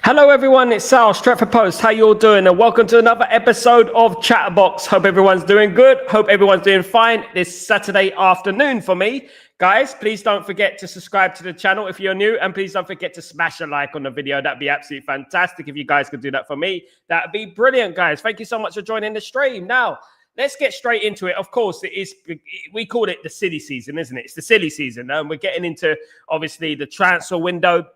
Hello everyone, it's Sal, Stretford Post. How you all doing? And welcome to another episode of Chatterbox. Hope everyone's doing good. Hope everyone's doing fine this Saturday afternoon for me. Guys, please don't forget to subscribe to the channel if you're new. And please don't forget to smash a like on the video. That'd be absolutely fantastic if you guys could do that for me. That'd be brilliant, guys. Thank you so much for joining the stream. Now, let's get straight into it. Of course, we call it the silly season, isn't it? It's the silly season. And we're getting into, obviously, the transfer window.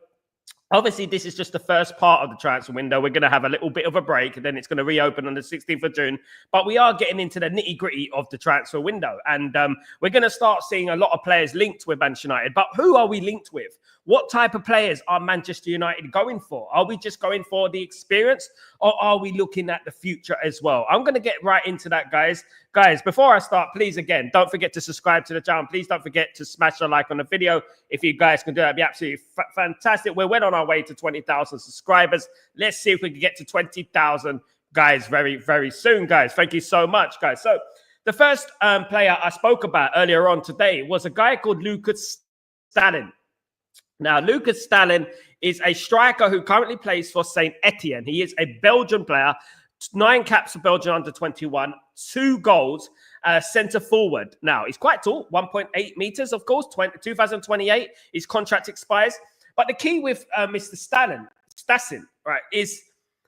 Obviously, this is just the first part of the transfer window. We're going to have a little bit of a break, and then it's going to reopen on the 16th of June. But we are getting into the nitty-gritty of the transfer window. And we're going to start seeing a lot of players linked with Manchester United. But who are we linked with? What type of players are Manchester United going for? Are we just going for the experience, or are we looking at the future as well? I'm going to get right into that, guys. Guys, before I start, please, again, don't forget to subscribe to the channel. Please don't forget to smash a like on the video. If you guys can do that, it'd be absolutely fantastic. We're well on our way to 20,000 subscribers. Let's see if we can get to 20,000, guys, very, very soon, guys. Thank you so much, guys. So the first player I spoke about earlier on today was a guy called Lucas Stalin. Now, Lucas Stalin is a striker who currently plays for Saint Etienne. He is a Belgian player, 9 caps for Belgium under 21, 2 goals, centre forward. Now, he's quite tall, 1.8 meters, of course, 2028. His contract expires. But the key with Mr. Stassin, right, is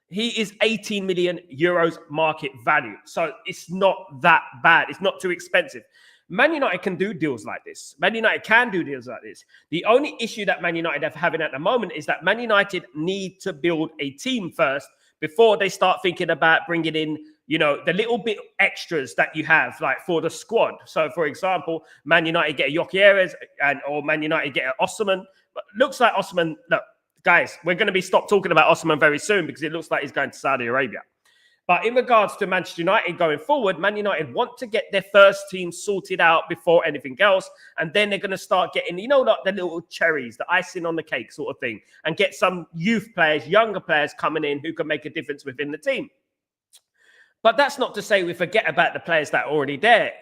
he is 18 million euros market value. So it's not that bad. It's not too expensive. Man United can do deals like this. Man United can do deals like this. The only issue that Man United are having at the moment is that Man United need to build a team first before they start thinking about bringing in, you know, the little bit extras that you have, like for the squad. So, for example, Man United get a Gyökeres or Man United get an Osman. But looks like Osman, look, guys, we're going to be stopped talking about Osman very soon because it looks like he's going to Saudi Arabia. But in regards to Manchester United going forward, Man United want to get their first team sorted out before anything else. And then they're going to start getting, you know, like the little cherries, the icing on the cake sort of thing, and get some youth players, younger players coming in who can make a difference within the team. But that's not to say we forget about the players that are already there.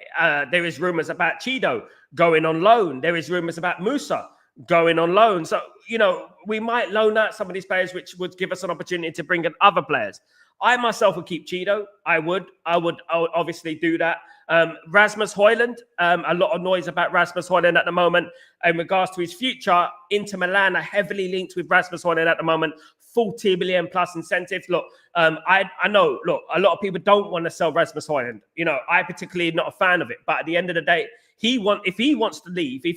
There is rumours about Chido going on loan. There is rumours about Musa going on loan. So, you know, we might loan out some of these players, which would give us an opportunity to bring in other players. I myself would keep Chido. I would obviously do that. Rasmus Højlund, a lot of noise about Rasmus Højlund at the moment. In regards to his future, Inter Milan are heavily linked with Rasmus Højlund at the moment. 40 million plus incentives. Look, I know, look, a lot of people don't want to sell Rasmus Højlund. You know, I particularly not a fan of it. But at the end of the day, if he wants to leave, if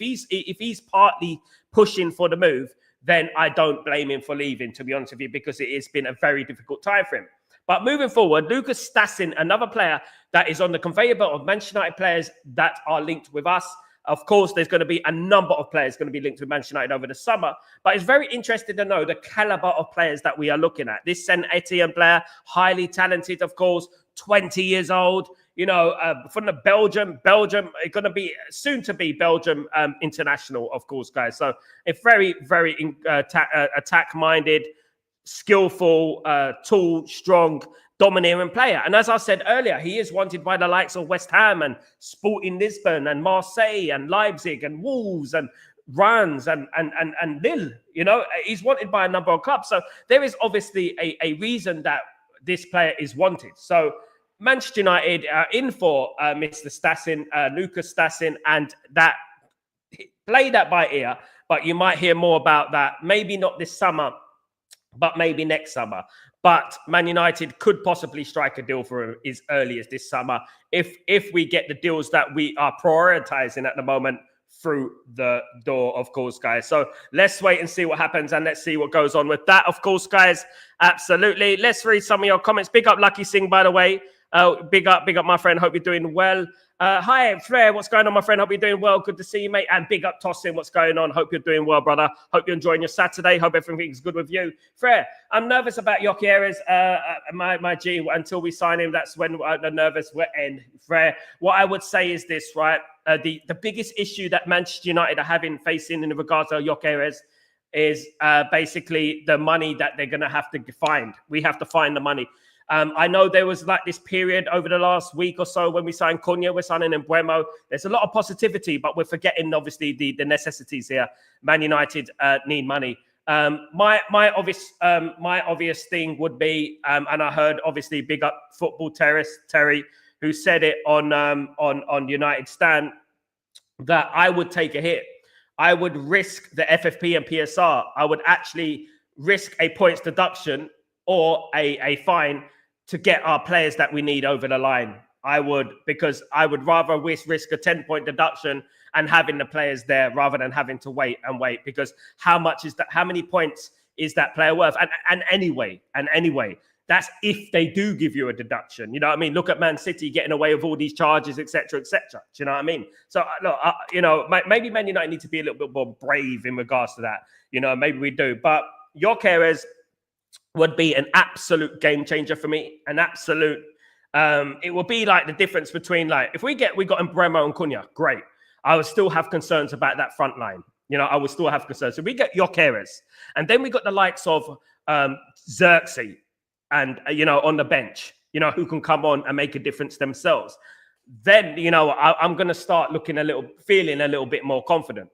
he's partly pushing for the move, then I don't blame him for leaving, to be honest with you, because it has been a very difficult time for him. But moving forward, Lucas Stassin, another player that is on the conveyor belt of Manchester United players that are linked with us. Of course, there's going to be a number of players going to be linked with Manchester United over the summer. But it's very interesting to know the caliber of players that we are looking at. This Saint Etienne player, highly talented, of course, 20 years old. You know, from the Belgium, going to be soon to be Belgium international, of course, guys. So it's very, very attack-minded, skillful, tall, strong, domineering player. And as I said earlier, he is wanted by the likes of West Ham and Sporting Lisbon and Marseille and Leipzig and Wolves and Rennes and Lille. You know, he's wanted by a number of clubs. So there is obviously a reason that this player is wanted. So Manchester United are in for Mr. Stassin, Lucas Stassin, and that play that by ear. But you might hear more about that. Maybe not this summer, but maybe next summer. But Man United could possibly strike a deal for him as early as this summer if we get the deals that we are prioritizing at the moment through the door, of course, guys. So let's wait and see what happens, and let's see what goes on with that, of course, guys. Absolutely. Let's read some of your comments. Big up Lucky Singh, by the way. Big up, my friend. Hope you're doing well. Hi, Flair. What's going on, my friend? Hope you're doing well. Good to see you, mate. And big up, Tossin. What's going on? Hope you're doing well, brother. Hope you're enjoying your Saturday. Hope everything's good with you. Flair, I'm nervous about Gyökeres, my G. Until we sign him, that's when the nervous will end. Flair, what I would say is this, right? The biggest issue that Manchester United are facing in regards to Gyökeres is basically the money that they're going to have to find. We have to find the money. I know there was like this period over the last week or so when we signed Cunha, we're signing Mbeumo. There's a lot of positivity, but we're forgetting, obviously, the necessities here. Man United need money. My obvious thing would be, and I heard obviously big up Football Terry, who said it on United Stand, that I would take a hit. I would risk the FFP and PSR. I would actually risk a points deduction or a fine to get our players that we need over the line. Because I would rather risk a 10-point deduction and having the players there rather than having to wait. Because how many points is that player worth? And anyway, that's if they do give you a deduction. You know what I mean? Look at Man City getting away with all these charges, etc., etc. Do you know what I mean? So, look, maybe Man United need to be a little bit more brave in regards to that. You know, maybe we do. But Gyökeres would be an absolute game changer for me. An absolute. It will be like the difference between, like, if we got Mbeumo and Cunha, great. I would still have concerns about that front line. You know, I would still have concerns. So we get Gyökeres, and then we got the likes of Xerxes. And, on the bench, who can come on and make a difference themselves. Then, I'm going to start feeling a little bit more confident.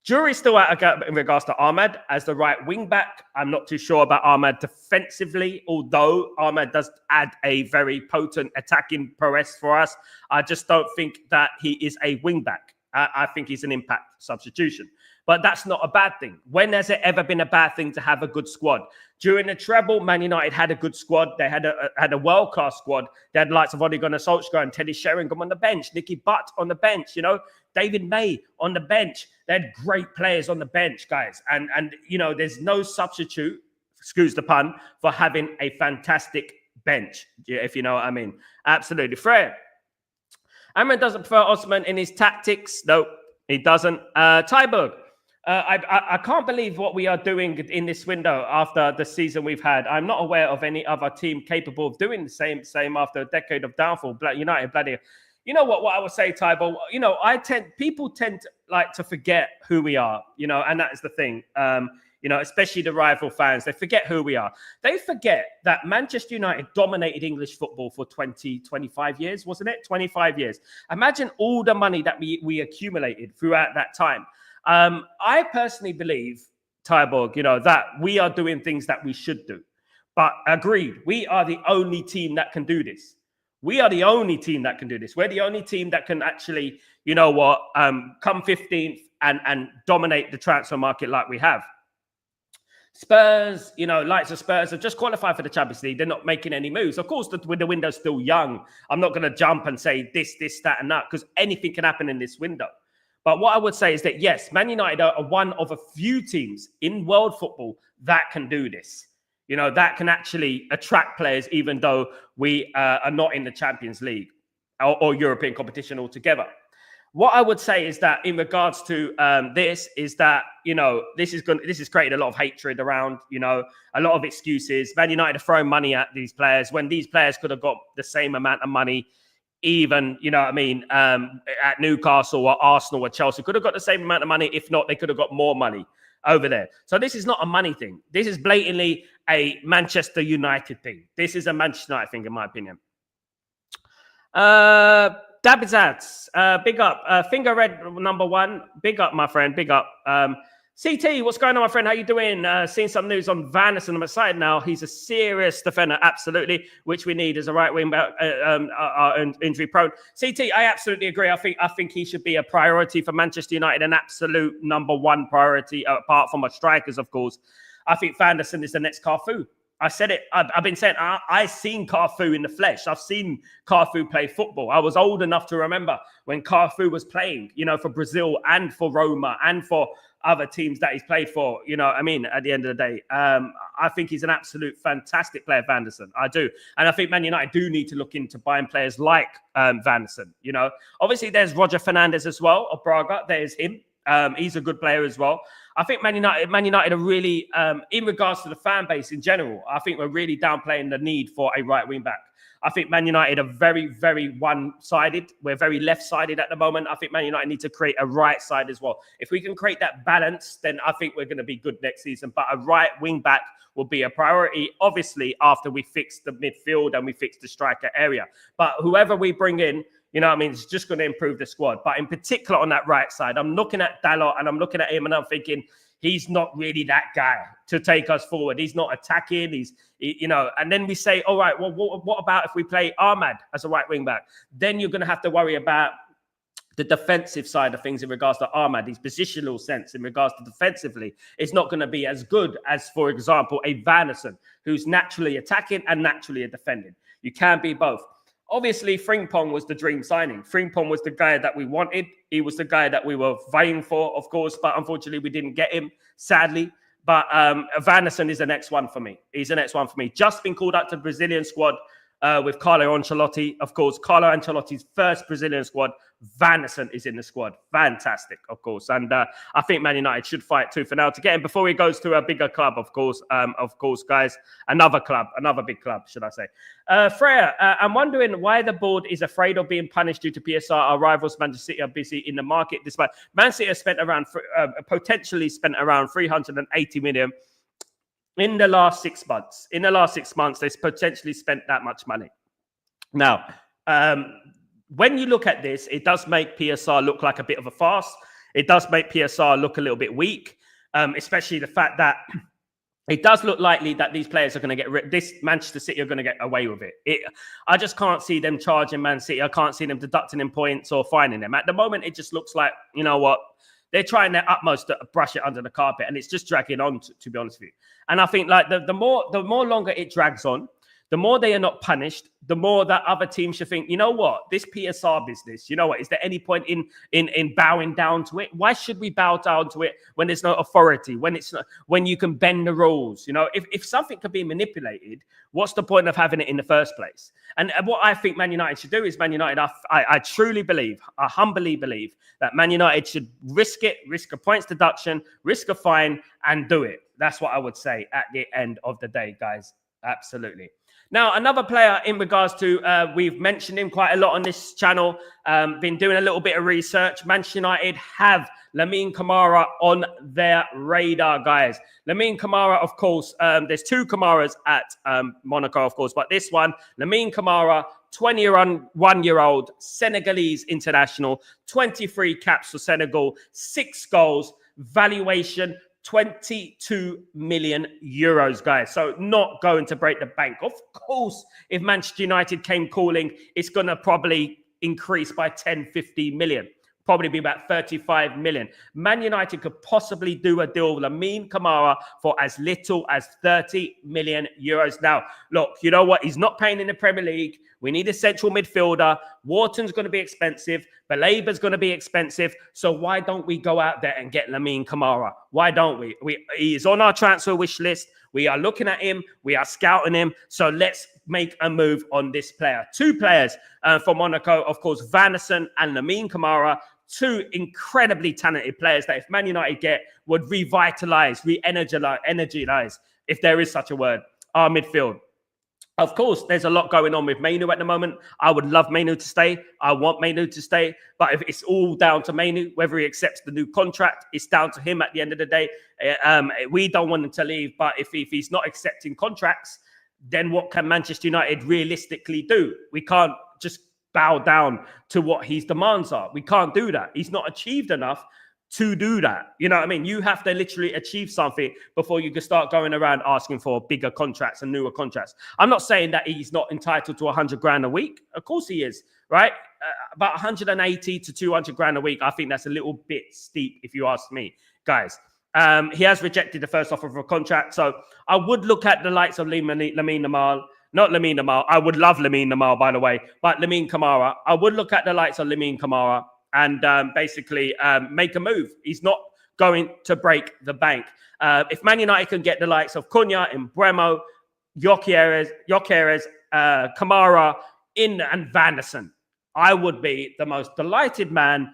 Jury's still out in regards to Ahmad as the right wing back. I'm not too sure about Ahmad defensively, although Ahmad does add a very potent attacking prowess for us. I just don't think that he is a wing back. I think he's an impact substitution. But that's not a bad thing. When has it ever been a bad thing to have a good squad? During the treble, Man United had a good squad. They had a world-class squad. They had the likes of Ole Gunnar Solskjaer and Teddy Sheringham on the bench, Nicky Butt on the bench, David May on the bench. They had great players on the bench, guys. And there's no substitute, excuse the pun, for having a fantastic bench, if you know what I mean. Absolutely. Fred. Amran doesn't prefer Osman in his tactics. No, he doesn't. Tyberg. I can't believe what we are doing in this window after the season we've had. I'm not aware of any other team capable of doing the same after a decade of downfall. United, bloody. You know what I would say, Tybo? People tend to forget who we are, and that is the thing. Especially the rival fans, they forget who we are. They forget that Manchester United dominated English football for 25 years, wasn't it? 25 years. Imagine all the money that we accumulated throughout that time. I personally believe, Tyborg, that we are doing things that we should do. But agreed, we are the only team that can do this. We are the only team that can do this. We're the only team that can actually, come 15th and dominate the transfer market like we have. Spurs, likes of Spurs have just qualified for the Champions League. They're not making any moves. Of course, the window's still young. I'm not going to jump and say this, that, and that, because anything can happen in this window. But what I would say is that, yes, Man United are one of a few teams in world football that can do this. That can actually attract players, even though we are not in the Champions League or European competition altogether. What I would say is that in regards to this has created a lot of hatred around, a lot of excuses. Man United are throwing money at these players when these players could have got the same amount of money, even, at Newcastle or Arsenal or Chelsea. Could have got the same amount of money. If not, they could have got more money over there. So this is not a money thing. This is blatantly a Manchester United thing. This is a Manchester United thing, in my opinion. Dabizats, big up. Finger Red #1, big up, my friend, big up. CT, what's going on, my friend? How you doing? Seeing some news on Van Ness. I'm excited now. He's a serious defender, absolutely, which we need as a right wing back, injury prone. CT, I absolutely agree. I think he should be a priority for Manchester United, an absolute #1 priority, apart from our strikers, of course. I think Fanderson is the next Cafu. I said it. I've been saying I've seen Cafu in the flesh. I've seen Cafu play football. I was old enough to remember when Cafu was playing, for Brazil and for Roma and for other teams that he's played for. At the end of the day, I think he's an absolute fantastic player, Vanderson. I do. And I think Man United do need to look into buying players like Vanderson. Obviously there's Roger Fernandez as well of Braga. There's him. He's a good player as well. I think Man United are really, in regards to the fan base in general, I think we're really downplaying the need for a right wing back. I think Man United are very, very one-sided. We're very left-sided at the moment. I think Man United need to create a right side as well. If we can create that balance, then I think we're going to be good next season. But a right wing back will be a priority, obviously, after we fix the midfield and we fix the striker area. But whoever we bring in, You know what I mean? It's just going to improve the squad. But in particular on that right side, I'm looking at Dalot and I'm looking at him and I'm thinking, he's not really that guy to take us forward. He's not attacking. And then we say, all right, well, what about if we play Ahmad as a right wing back? Then you're going to have to worry about the defensive side of things in regards to Ahmad. His positional sense in regards to defensively is not going to be as good as, for example, a Vanderson, who's naturally attacking and naturally defending. You can be both. Obviously, Frimpong was the dream signing. Frimpong was the guy that we wanted. He was the guy that we were vying for, of course, but unfortunately, we didn't get him, sadly. But Vanderson is the next one for me. He's the next one for me. Just been called up to the Brazilian squad with Carlo Ancelotti. Of course, Carlo Ancelotti's first Brazilian squad. Vanderson is in the squad. Fantastic, of course. And I think Man United should fight tooth and nail to get him before he goes to a bigger club, of course. Guys, another big club, should I say. Freya, I'm wondering why the board is afraid of being punished due to PSR. Our rivals, Manchester City, are busy in the market. Despite Man City has potentially spent around 380 million in the last 6 months. In the last 6 months, they've potentially spent that much money. Now, when you look at this, it does make PSR look like a bit of a farce. It does make PSR look a little bit weak, especially the fact that it does look likely that these players are going to get this Manchester City are going to get away with it. I just can't see them charging Man City. I can't see them deducting in points or fining them. At the moment, it just looks like, you know what, they're trying their utmost to brush it under the carpet, and it's just dragging on, to be honest with you. And I think like the more longer it drags on, the more they are not punished, the more that other teams should think, you know what, this PSR business, you know what, is there any point in bowing down to it? Why should we bow down to it when there's no authority, when you can bend the rules? You know, if something can be manipulated, what's the point of having it in the first place? And what I think Man United should do is I truly believe, I humbly believe that Man United should risk a points deduction, risk a fine, and do it. That's what I would say at the end of the day, guys. Absolutely. Now, another player in regards to, we've mentioned him quite a lot on this channel, been doing a little bit of research. Manchester United have Lamine Camara on their radar, guys. Lamine Camara, of course, there's 2 Camaras at Monaco, of course, but this one, Lamine Camara, 21-year-old Senegalese international, 23 caps for Senegal, 6 goals, valuation 22 million euros, guys. So not going to break the bank. Of course, if Manchester United came calling, it's going to probably increase by 10, 50 million. Probably be about 35 million. Man United could possibly do a deal with Lamine Camara for as little as 30 million euros. Now, look, you know what? He's not playing in the Premier League. We need a central midfielder. Wharton's going to be expensive. Balaba's going to be expensive. So why don't we go out there and get Lamine Camara? Why don't we? He is on our transfer wish list. We are looking at him. We are scouting him. So let's make a move on this player. 2 players for Monaco, of course, Vanderson and Lamine Camara. 2 incredibly talented players that if Man United get would revitalize, energize, if there is such a word, our midfield. Of course, there's a lot going on with Mainu at the moment. I would love Mainu to stay. I want Mainu to stay. But if it's all down to Mainu, whether he accepts the new contract, it's down to him at the end of the day. We don't want him to leave. But if he's not accepting contracts, then what can Manchester United realistically do? We can't just bow down to what his demands are. We can't do that. He's not achieved enough to do that. You know what I mean? You have to literally achieve something before you can start going around asking for bigger contracts and newer contracts. I'm not saying that he's not entitled to 100 grand a week. Of course he is, right? About 180 to 200 grand a week. I think that's a little bit steep if you ask me, guys. He has rejected the first offer of a contract. So I would look at the likes of Lamine Yamal. Not Lamine Yamal. I would love Lamine Yamal, by the way. But Lamine Camara. I would look at the likes of Lamine Camara and basically make a move. He's not going to break the bank. If Man United can get the likes of Cunha, Embremo, Gyökeres, Camara, and Vanderson, I would be the most delighted man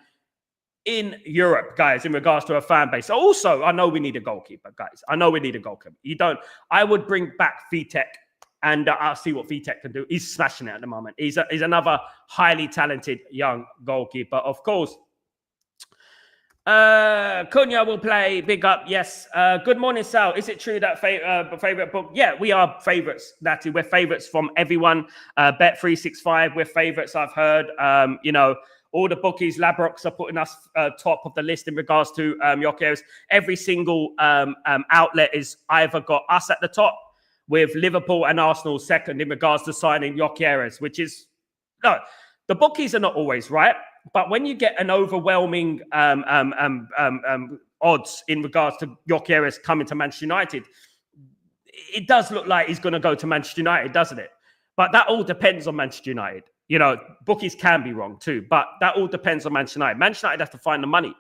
in Europe, guys, in regards to a fan base. Also, I know we need a goalkeeper, guys. I know we need a goalkeeper. I would bring back Vitek. And I'll see what Vitek can do. He's smashing it at the moment. He's another highly talented young goalkeeper. Of course, Cunha will play. Big up. Yes. Good morning, Sal. Is it true that favorite book? Yeah, we are favorites, Natty. We're favorites from everyone. Bet365, we're favorites, I've heard. All the bookies, Labrox are putting us top of the list in regards to Gyökeres. Every single outlet is either got us at the top with Liverpool and Arsenal second in regards to signing Gyökeres, which is no. The bookies are not always right, but when you get an overwhelming odds in regards to Gyökeres coming to Manchester United, it does look like he's going to go to Manchester United, doesn't it? But that all depends on Manchester United. Bookies can be wrong too, but that all depends on Manchester United. Manchester United have to find the money.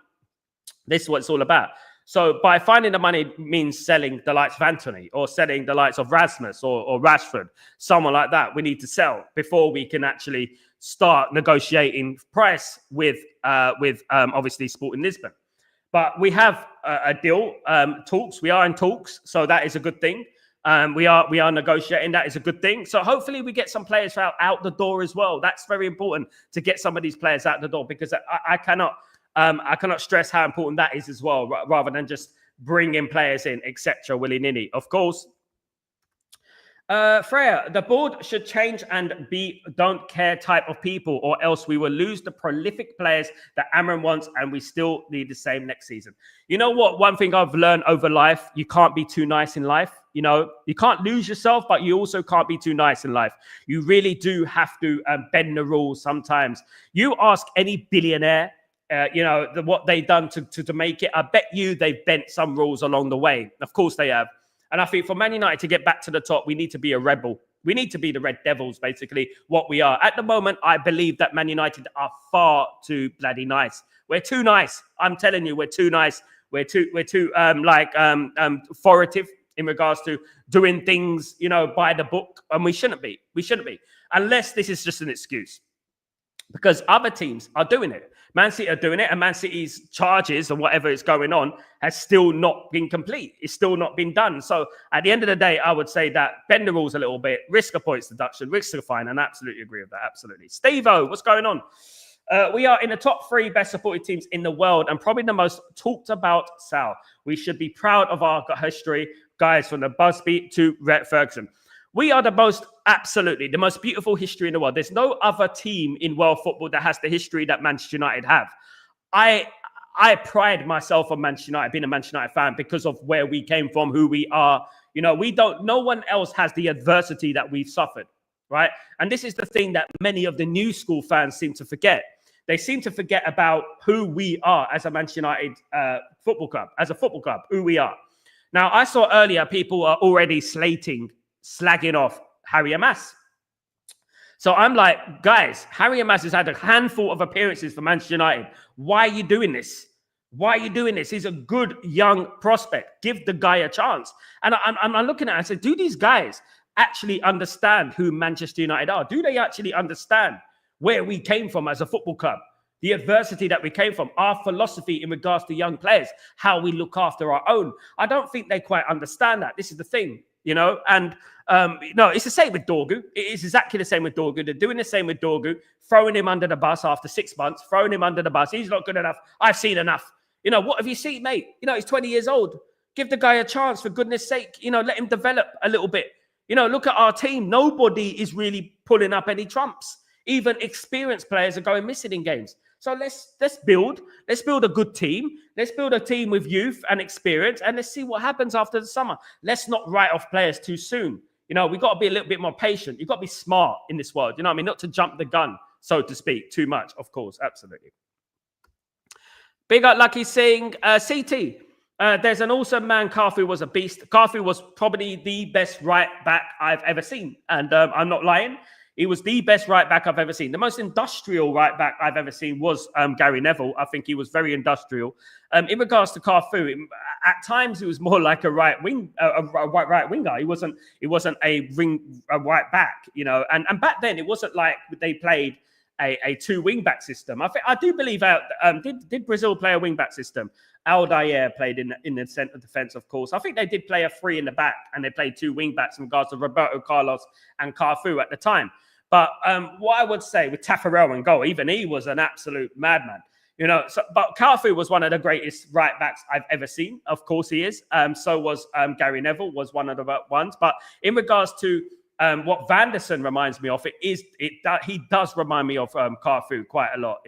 This is what it's all about. So by finding the money means selling the likes of Anthony or selling the likes of Rasmus or Rashford, someone like that. We need to sell before we can actually start negotiating price with obviously Sporting Lisbon. But we have a deal, talks. We are in talks, so that is a good thing. We are negotiating. That is a good thing. So hopefully we get some players out the door as well. That's very important to get some of these players out the door, because I cannot stress how important that is as well, rather than just bringing players in, etc. willy-nilly. Of course, Freya, the board should change and be don't care type of people, or else we will lose the prolific players that Amram wants, and we still need the same next season. You know what? One thing I've learned over life, you can't be too nice in life. You can't lose yourself, but you also can't be too nice in life. You really do have to bend the rules sometimes. You ask any billionaire, what they've done to make it. I bet you they've bent some rules along the way. Of course they have. And I think for Man United to get back to the top, we need to be a rebel. We need to be the Red Devils, basically, what we are. At the moment, I believe that Man United are far too bloody nice. We're too nice. I'm telling you, we're too nice. We're too authoritative in regards to doing things, by the book. And we shouldn't be. We shouldn't be. Unless this is just an excuse. Because other teams are doing it. Man City are doing it, and Man City's charges or whatever is going on has still not been complete. It's still not been done. So at the end of the day, I would say that bend the rules a little bit, risk a points deduction, risk a fine, and I absolutely agree with that. Absolutely. Steve-O, what's going on? We are in the top 3 best supported teams in the world and probably the most talked about, Sal. We should be proud of our history, guys, from the Busby to Rhett Ferguson. We are the most beautiful history in the world. There's no other team in world football that has the history that Manchester United have. I pride myself on Manchester United, being a Manchester United fan, because of where we came from, who we are. No one else has the adversity that we've suffered, right? And this is the thing that many of the new school fans seem to forget. They seem to forget about who we are as a Manchester United football club, who we are. Now, I saw earlier people are already slagging off Harry Amas. So I'm like, guys, Harry Amas has had a handful of appearances for Manchester United. Why are you doing this? Why are you doing this? He's a good young prospect. Give the guy a chance. And I'm looking at it and I said, do these guys actually understand who Manchester United are? Do they actually understand where we came from as a football club? The adversity that we came from, our philosophy in regards to young players, how we look after our own. I don't think they quite understand that. This is the thing. And it's the same with Dorgu. It is exactly the same with Dorgu. They're doing the same with Dorgu, throwing him under the bus after 6 months, throwing him under the bus. He's not good enough. I've seen enough. What have you seen, mate? He's 20 years old. Give the guy a chance, for goodness sake. Let him develop a little bit. Look at our team. Nobody is really pulling up any trumps. Even experienced players are going missing in games. So let's build a good team. Let's build a team with youth and experience, and let's see what happens after the summer. Let's not write off players too soon. We've got to be a little bit more patient. You've got to be smart in this world. Not to jump the gun, so to speak, too much, of course. Absolutely. Big up Lucky Singh. CT, there's an awesome man. Carfu was a beast. Carfu was probably the best right back I've ever seen. And I'm not lying. He was the best right back I've ever seen. The most industrial right back I've ever seen was Gary Neville. I think he was very industrial. In regards to Carfu, at times he was more like a right winger. He wasn't a right back, And back then it wasn't like they played a 2 wing back system. I do believe did Brazil play a wing back system? Aldair played in the centre defence, of course. I think they did play a 3 in the back, and they played 2 wing backs in regards to Roberto Carlos and Carfu at the time. But what I would say with Taffarel in goal, even he was an absolute madman. But Cafu was one of the greatest right backs I've ever seen. Of course he is. So was Gary Neville, was one of the ones. But in regards to what Vanderson reminds me of, he does remind me of Cafu quite a lot.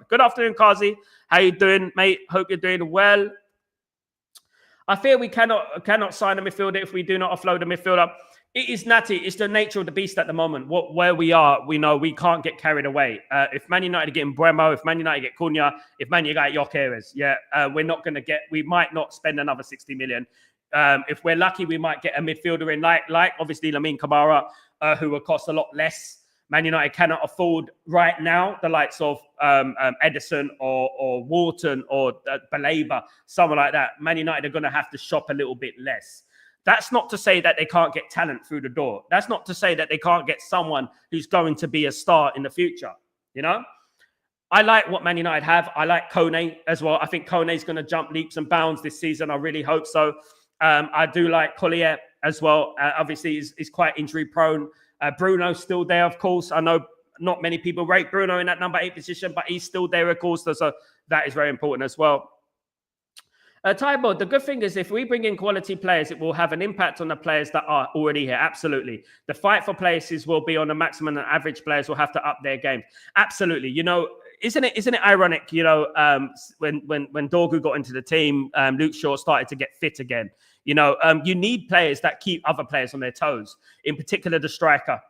Good afternoon, Kazi. How you doing, mate? Hope you're doing well. I fear we cannot sign a midfielder if we do not offload a midfielder. It is natty. It's the nature of the beast at the moment. Where we are, we know we can't get carried away. If Man United get Mbeumo, if Man United get Cunha, if Man United get Gyökeres, we're not going to get. We might not spend another 60 million. If we're lucky, we might get a midfielder in like obviously Lamine Camara, who will cost a lot less. Man United cannot afford right now the likes of Edison or Wharton or Baleba, someone like that. Man United are going to have to shop a little bit less. That's not to say that they can't get talent through the door. That's not to say that they can't get someone who's going to be a star in the future. I like what Man United have. I like Kone as well. I think Kone's going to jump leaps and bounds this season. I really hope so. I do like Collier as well. Obviously, he's quite injury prone. Bruno's still there, of course. I know not many people rate Bruno in that number 8 position, but he's still there, of course. So that is very important as well. Tybo, the good thing is if we bring in quality players, it will have an impact on the players that are already here. Absolutely. The fight for places will be on the maximum, and average players will have to up their game. Absolutely. Isn't it ironic, when Dorgu got into the team, Luke Shaw started to get fit again. You need players that keep other players on their toes, in particular the striker.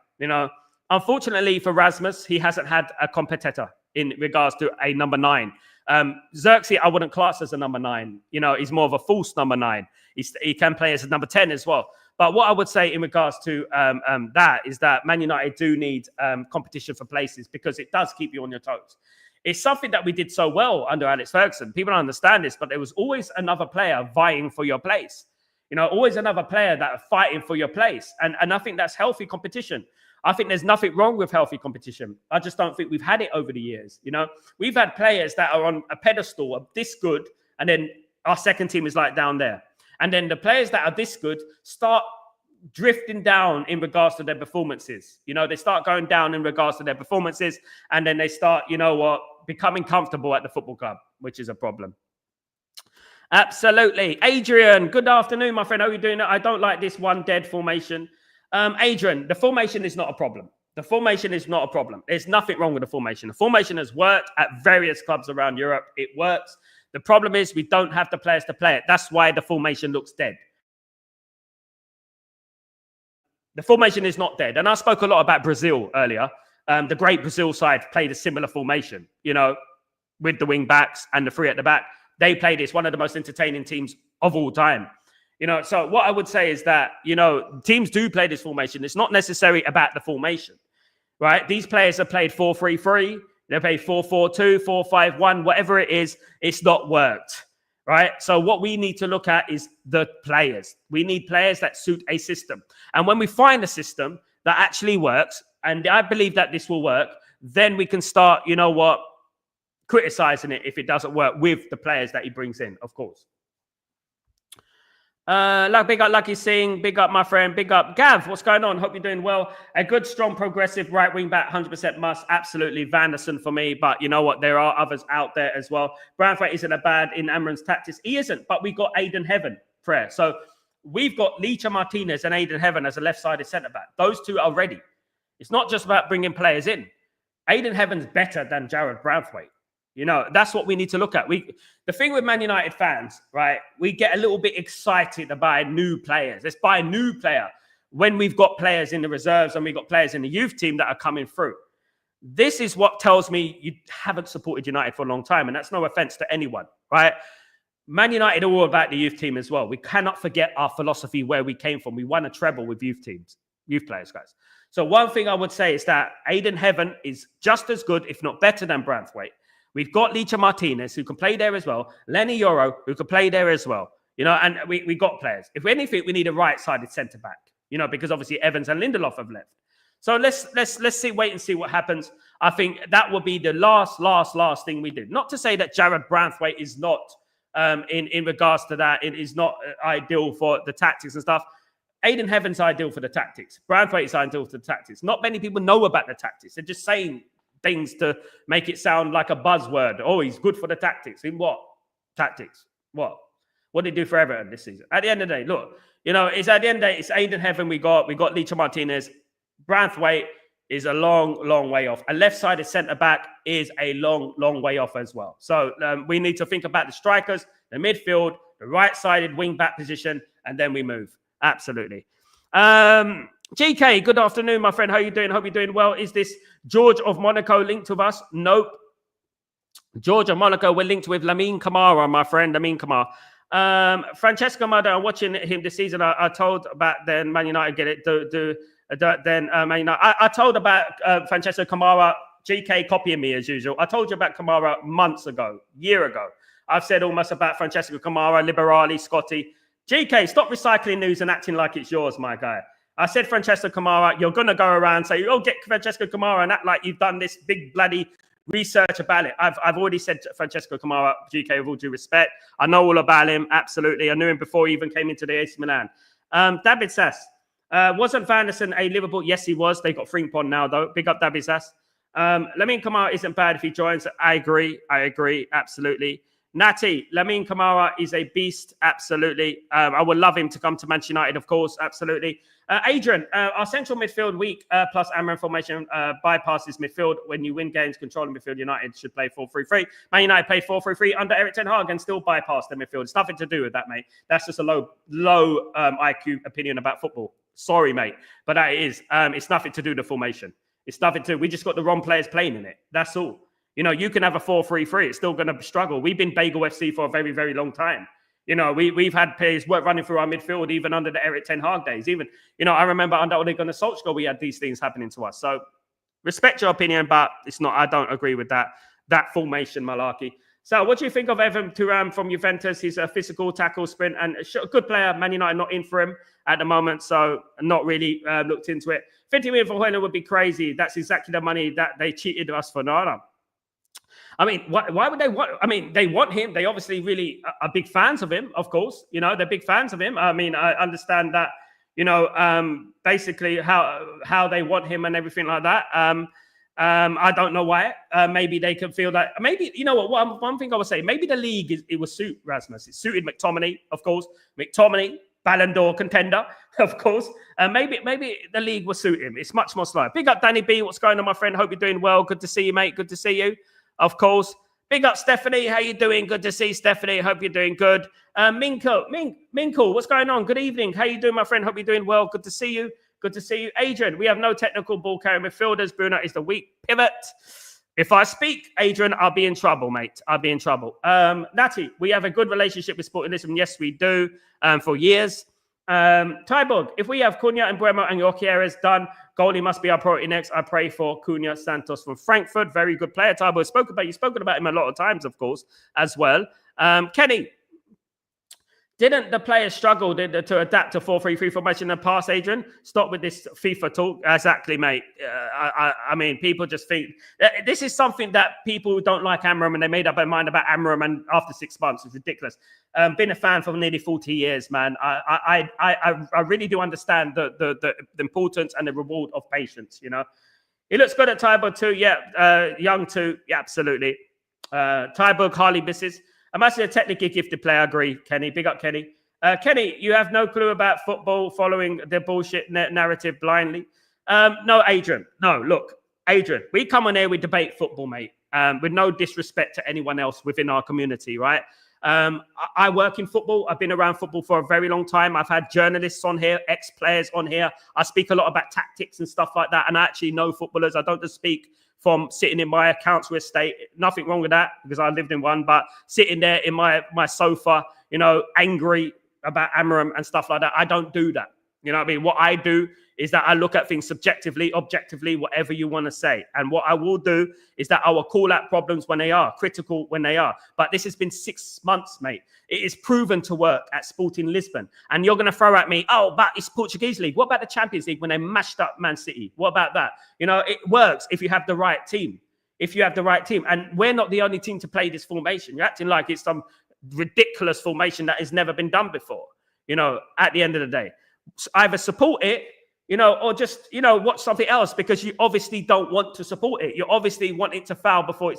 Unfortunately for Rasmus, he hasn't had a competitor in regards to a number 9. Xerxes, I wouldn't class as a number 9. He's more of a false number 9. He can play as a number 10 as well. But what I would say in regards to that is that Man United do need competition for places, because it does keep you on your toes. It's something that we did so well under Alex Ferguson. People don't understand this, but there was always another player vying for your place. Always another player that are fighting for your place. And I think that's healthy competition. I think there's nothing wrong with healthy competition. I just don't think we've had it over the years. We've had players that are on a pedestal of this good, and then our second team is like down there. And then the players that are this good start drifting down in regards to their performances. They start going down in regards to their performances, and then they start, becoming comfortable at the football club, which is a problem. Absolutely. Adrian, good afternoon, my friend. How are you doing? I don't like this one dead formation. Adrian, the formation is not a problem. The formation is not a problem. There's nothing wrong with the formation. The formation has worked at various clubs around Europe. It works. The problem is we don't have the players to play it. That's why the formation looks dead. The formation is not dead. And I spoke a lot about Brazil earlier. The great Brazil side played a similar formation, with the wing backs and the 3 at the back. They played this, one of the most entertaining teams of all time. So what I would say is that, teams do play this formation. It's not necessarily about the formation, right? These players have played 4-3-3. They played 4-4-2, 4-5-1, whatever it is, it's not worked, right? So what we need to look at is the players. We need players that suit a system. And when we find a system that actually works, and I believe that this will work, then we can start, criticizing it if it doesn't work with the players that he brings in, of course. Big up Lucky Singh, big up my friend, big up Gav. What's going on? Hope you're doing well. A good, strong, progressive right wing back, 100% must. Absolutely, Vanderson for me. But you know what? There are others out there as well. Branthwaite isn't a bad in Amron's tactics. He isn't, but we got Aiden Heaven prayer. So we've got Licha Martinez and Aiden Heaven as a left-sided centre back. Those two are ready. It's not just about bringing players in. Aiden Heaven's better than Jared Branthwaite. That's what we need to look at. The thing with Man United fans, right, we get a little bit excited about new players. Let's buy a new player when we've got players in the reserves and we've got players in the youth team that are coming through. This is what tells me you haven't supported United for a long time, and that's no offense to anyone, right? Man United are all about the youth team as well. We cannot forget our philosophy, where we came from. We won a treble with youth players, guys. So one thing I would say is that Aiden Heaven is just as good, if not better, than Branthwaite. We've got Licha Martinez, who can play there as well. Lenny Yoro, who can play there as well. And we got players. If anything, we need a right-sided centre-back, because obviously Evans and Lindelof have left. So let's wait and see what happens. I think that will be the last thing we do. Not to say that Jared Branthwaite is not, in regards to that, it is not ideal for the tactics and stuff. Aiden Heaven's ideal for the tactics. Branthwaite is ideal for the tactics. Not many people know about the tactics. They're just saying things to make it sound like a buzzword. Oh, he's good for the tactics. In what? Tactics. What? What did he do for Everton this season? At the end of the day, look, it's at the end of the day, it's Aiden Heaven we got. We got Licha Martinez. Branthwaite is a long, long way off. A left-sided centre-back is a long, long way off as well. So we need to think about the strikers, the midfield, the right-sided wing-back position, and then we move. Absolutely. GK, good afternoon, my friend. How are you doing? Hope you're doing well. Is this George of Monaco linked with us? Nope. George of Monaco, we're linked with Lamine Kamara, my friend, Lamine Kamara. Francesco Mada, I'm watching him this season. I told about then Man United get it. Then Man United. I told about Francesco Kamara. GK copying me as usual. I told you about Kamara months ago, year ago. I've said almost about Francesco Kamara, Liberali, Scotty. GK, stop recycling news and acting like it's yours, my guy. I said Francesco Kamara. You're gonna go around and say, "Oh, get Francesco Kamara," and act like you've done this big bloody research about it. I've already said Francesco Kamara, GK, with all due respect. I know all about him, absolutely. I knew him before he even came into the AC Milan. David Sass. Wasn't Vanderson a Liverpool? Yes, he was. They got Frimpong now, though. Big up David Sass. Lamine Kamara isn't bad if he joins. I agree, absolutely. Natty, Lamine Kamara is a beast, absolutely. I would love him to come to Manchester United, of course, absolutely. Adrian, our central midfield weak plus Amram formation bypasses midfield. When you win games, controlling midfield, United should play 4-3-3. Man United play 4-3-3 under Eric Ten Hag and still bypass the midfield. It's nothing to do with that, mate. That's just a low IQ opinion about football. Sorry, mate, but that is. It's nothing to do with the formation. It's nothing to. We just got the wrong players playing in it. That's all. You can have a 4-3-3. It's still going to struggle. We've been Bagel FC for a very, very long time. We've had players running through our midfield even under the Eric Ten Hag days. Even, I remember under Ole Gunnar Solskjaer, we had these things happening to us. So respect your opinion, but it's not. I don't agree with that formation malarkey. So what do you think of Evan Turam from Juventus? He's a physical tackle, sprint, and a good player. Man United not in for him at the moment, so not really looked into it. 50 million for Hoyland would be crazy. That's exactly the money that they cheated us for. No. I mean, why would they want? I mean, they want him. They obviously really are big fans of him, of course. They're big fans of him. I mean, I understand that, basically how they want him and everything like that. I don't know why. Maybe they can feel that. Maybe, one thing I would say, maybe the league, it would suit Rasmus. It suited McTominay, of course. McTominay, Ballon d'Or contender, of course. Maybe the league will suit him. It's much more slow. Big up, Danny B. What's going on, my friend? Hope you're doing well. Good to see you, mate. Good to see you. Of course. Big up, Stephanie. How you doing? Good to see Stephanie. Hope you're doing good. Minkle, what's going on? Good evening. How you doing, my friend? Hope you're doing well. Good to see you. Good to see you. Adrian, we have no technical ball carrying midfielders. Bruno is the weak pivot. If I speak, Adrian, I'll be in trouble, mate. I'll be in trouble. Natty, we have a good relationship with Sporting Lisbon. Yes, we do. For years. Tyborg, if we have Cunha and Buemo and Yorkieres done, goalie must be our priority next. I pray for Cunha Santos from Frankfurt. Very good player. Tyborg, you've spoken about him a lot of times, of course, as well. Kenny, didn't the players struggle to adapt to 4-3-3 formation in the past, Adrian? Stop with this FIFA talk. Exactly, mate. I mean, people just think this is something that people who don't like Amram and they made up their mind about Amram and after 6 months. It's ridiculous. Been a fan for nearly 40 years, man. I really do understand the importance and the reward of patience, He looks good at Tyborg too. Yeah. Young too. Yeah, absolutely. Tyborg, Harley misses. I'm actually a technically gifted player. I agree, Kenny. Big up, Kenny. Kenny, you have no clue about football, following the bullshit narrative blindly. No, Adrian. No, look, Adrian, we come on here, we debate football, mate, with no disrespect to anyone else within our community, right? I work in football. I've been around football for a very long time. I've had journalists on here, ex-players on here. I speak a lot about tactics and stuff like that, and I actually know footballers. I don't just speak from sitting in my council estate. Nothing wrong with that because I lived in one, but sitting there in my sofa, angry about Amram and stuff like that. I don't do that. You know what I mean? What I do is that I look at things subjectively, objectively, whatever you want to say. And what I will do is that I will call out problems when they are, critical when they are. But this has been 6 months, mate. It is proven to work at Sporting Lisbon. And you're going to throw at me, oh, but it's Portuguese league. What about the Champions League when they mashed up Man City? What about that? It works if you have the right team. If you have the right team. And we're not the only team to play this formation. You're acting like it's some ridiculous formation that has never been done before, at the end of the day. Either support it or just, watch something else because you obviously don't want to support it. You obviously want it to foul before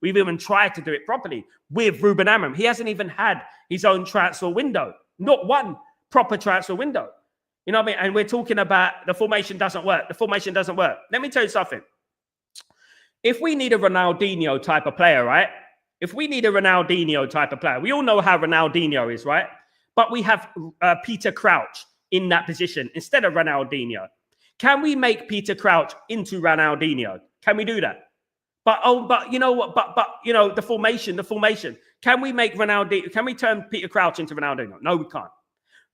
we've even tried to do it properly with Ruben Amorim. He hasn't even had his own transfer window, not one proper transfer window. You know what I mean? And we're talking about the formation doesn't work. The formation doesn't work. Let me tell you something. If we need a Ronaldinho type of player, right? If we need a Ronaldinho type of player, we all know how Ronaldinho is, right? But we have Peter Crouch in that position instead of Ronaldinho. Can we make Peter Crouch into Ronaldinho? Can we do that? But you know what? But the formation. Can we make Ronaldinho? Can we turn Peter Crouch into Ronaldinho? No, we can't.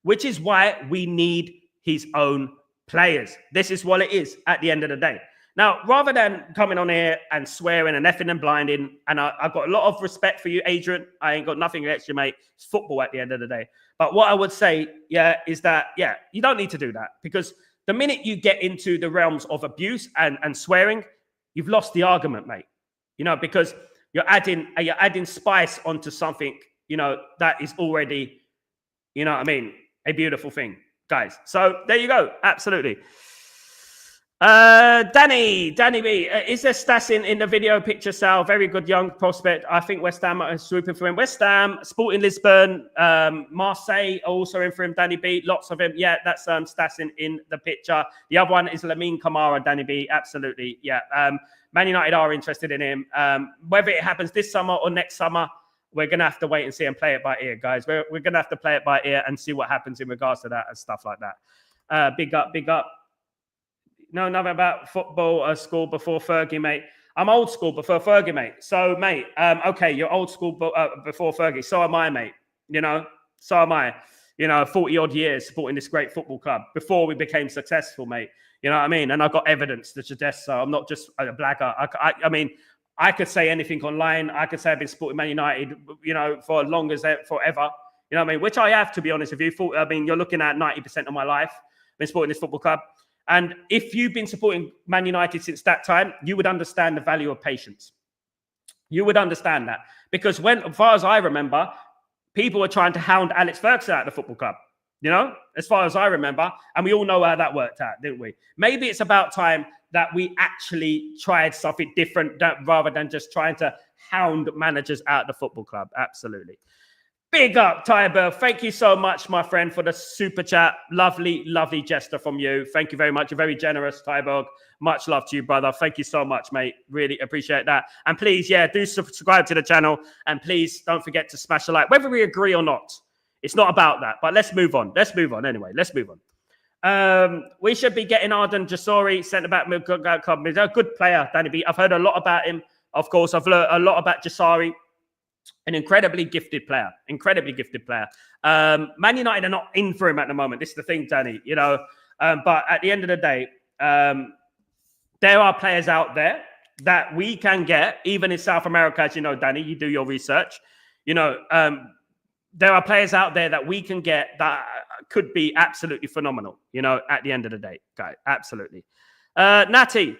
Which is why we need his own players. This is what it is at the end of the day. Now, rather than coming on here and swearing and effing and blinding, and I've got a lot of respect for you, Adrian. I ain't got nothing against you, mate. It's football at the end of the day. But what I would say, is that, you don't need to do that because the minute you get into the realms of abuse and swearing, you've lost the argument, mate. Because you're adding spice onto something, that is already, a beautiful thing, guys. So there you go. Absolutely. Danny B, is there stats in the video picture, Sal? Very good young prospect. I think West Ham are swooping for him. West Ham, Sporting Lisbon, Marseille are also in for him, Danny B. Lots of him. Yeah, that's stats in the picture. The other one is Lamine Kamara, Danny B. Absolutely. Yeah. Man United are interested in him. Whether it happens this summer or next summer, we're going to have to wait and see and play it by ear, guys. We're going to have to play it by ear and see what happens in regards to that and stuff like that. Big up. No, nothing about football school before Fergie, mate. I'm old school before Fergie, mate. So, mate, okay, you're old school before Fergie. So am I, mate. So am I. 40-odd years supporting this great football club before we became successful, mate. You know what I mean? And I've got evidence to suggest so. I'm not just a blagger. I mean, I could say anything online. I could say I've been supporting Man United, for as long as forever. You know what I mean? Which I have, to be honest with you. I mean, you're looking at 90% of my life. Been supporting this football club. And if you've been supporting Man United since that time, you would understand the value of patience. You would understand that. Because as far as I remember, people were trying to hound Alex Ferguson out of the football club. As far as I remember. And we all know how that worked out, didn't we? Maybe it's about time that we actually tried something different rather than just trying to hound managers out of the football club. Absolutely. Big up, Tyber. Thank you so much, my friend, for the super chat. Lovely, lovely gesture from you. Thank you very much. You're very generous, Tyberg. Much love to you, brother. Thank you so much, mate. Really appreciate that. And please, do subscribe to the channel. And please don't forget to smash a like, whether we agree or not. It's not about that. But let's move on. Anyway. Let's move on. We should be getting Arden Jasori, centre-back, a good player, Danny B. I've heard a lot about him. Of course, I've learned a lot about Jasari. An incredibly gifted player. Man United are not in for him at the moment. This is the thing, Danny, but at the end of the day, there are players out there that we can get, even in South America, as you know, Danny, you do your research. There are players out there that we can get that could be absolutely phenomenal, at the end of the day, guys. Absolutely. Natty,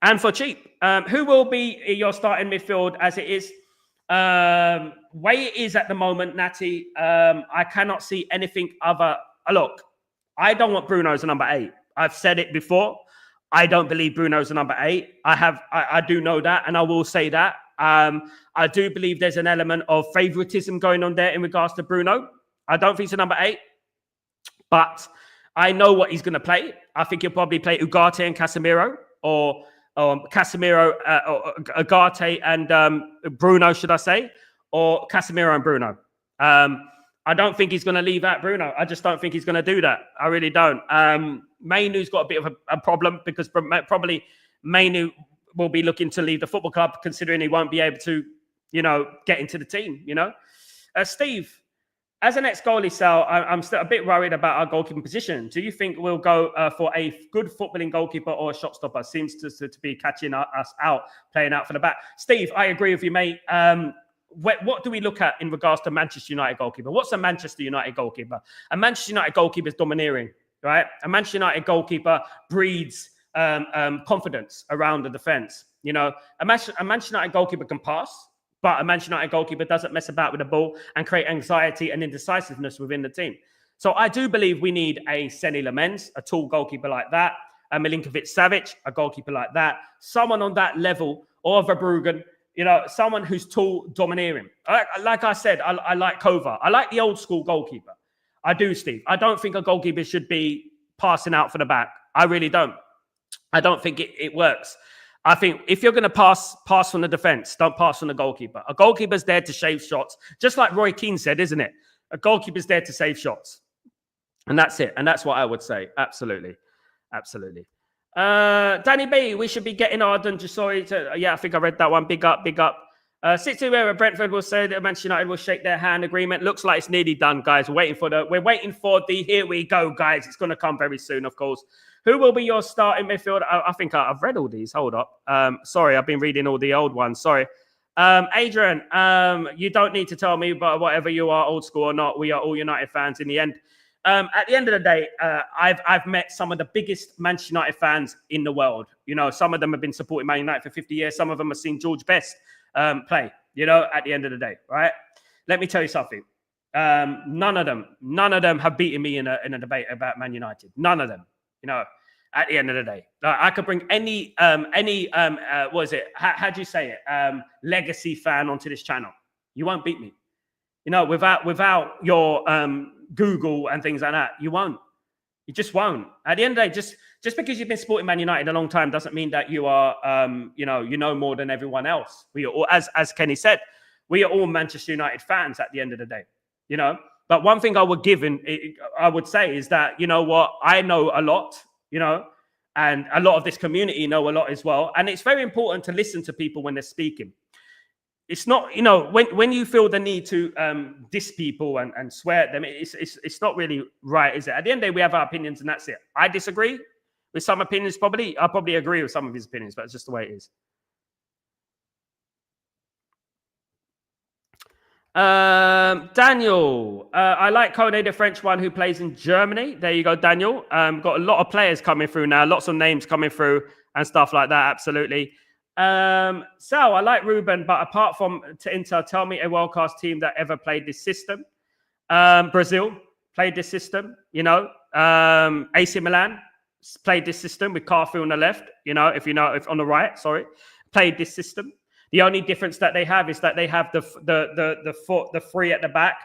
and for cheap, who will be your starting midfield as it is? Way it is at the moment, Natty, I cannot see anything other. Look, I don't want Bruno as a number 8. I've said it before. I don't believe Bruno's a number 8. I do know that, and I will say that. I do believe there's an element of favoritism going on there in regards to Bruno. I don't think he's a number 8, but I know what he's going to play. I think he'll probably play Ugarte and Casemiro, or Casemiro, Ugarte and Bruno, should I say, or Casemiro and Bruno. I don't think he's going to leave out Bruno. I just don't think he's going to do that. I really don't. Mainu's got a bit of a problem because probably Mainu will be looking to leave the football club, considering he won't be able to, get into the team, Steve, as an ex-goalie, Sal, I'm still a bit worried about our goalkeeping position. Do you think we'll go for a good footballing goalkeeper or a shot stopper? Seems to be catching us out, playing out for the back. Steve, I agree with you, mate. What do we look at in regards to Manchester United goalkeeper? What's a Manchester United goalkeeper? A Manchester United goalkeeper is domineering, right? A Manchester United goalkeeper breeds confidence around the defence. A Manchester United goalkeeper can pass, but a Manchester United goalkeeper doesn't mess about with the ball and create anxiety and indecisiveness within the team. So I do believe we need a Seni Lamens, a tall goalkeeper like that, a Milinkovic-Savic, a goalkeeper like that, someone on that level, or Verbruggen, someone who's tall, domineering. Like I said, I like Kova. I like the old school goalkeeper. I do, Steve. I don't think a goalkeeper should be passing out for the back. I really don't. I don't think it works. I think if you're going to pass from the defense, don't pass from the goalkeeper. A goalkeeper's there to save shots, just like Roy Keane said, isn't it? A goalkeeper's there to save shots. And that's it. And that's what I would say. Absolutely. Absolutely. Danny B, we should be getting Arden Jasori to... Yeah, I think I read that one. Big up, big up. 60 where Brentford will say that Manchester United will shake their hand agreement. Looks like it's nearly done, guys. We're waiting for the here we go, guys. It's going to come very soon, of course. Who will be your starting midfield? I think I've read all these. Hold up. Sorry, I've been reading all the old ones. Sorry. Adrian, you don't need to tell me, but whatever you are, old school or not, we are all United fans in the end. At the end of the day, I've met some of the biggest Manchester United fans in the world. Some of them have been supporting Man United for 50 years. Some of them have seen George Best play, at the end of the day, right? Let me tell you something. None of them have beaten me in a debate about Man United. None of them, at the end of the day. I could bring any what is it? How do you say it? Legacy fan onto this channel. You won't beat me. Without your Google and things like that, you won't. You just won't. At the end of the day, just because you've been supporting Man United a long time doesn't mean that you are, you know more than everyone else. We are all, as Kenny said, we are all Manchester United fans at the end of the day. But one thing I would say is that what, I know a lot, and a lot of this community know a lot as well. And it's very important to listen to people when they're speaking. It's not, when you feel the need to diss people and swear at them, it's not really right, is it? At the end of the day, we have our opinions and that's it. I disagree with some opinions, probably. I probably agree with some of his opinions, but it's just the way it is. Daniel, I like Kone, the French one who plays in Germany. There you go, Daniel. Got a lot of players coming through now, lots of names coming through and stuff like that. Absolutely. Sal, I like Ruben, but apart from Inter, tell me a world-class team that ever played this system. Brazil played this system, AC Milan played this system with Carfield on the left, if on the right, sorry, played this system. The only difference that they have is that they have the three at the back.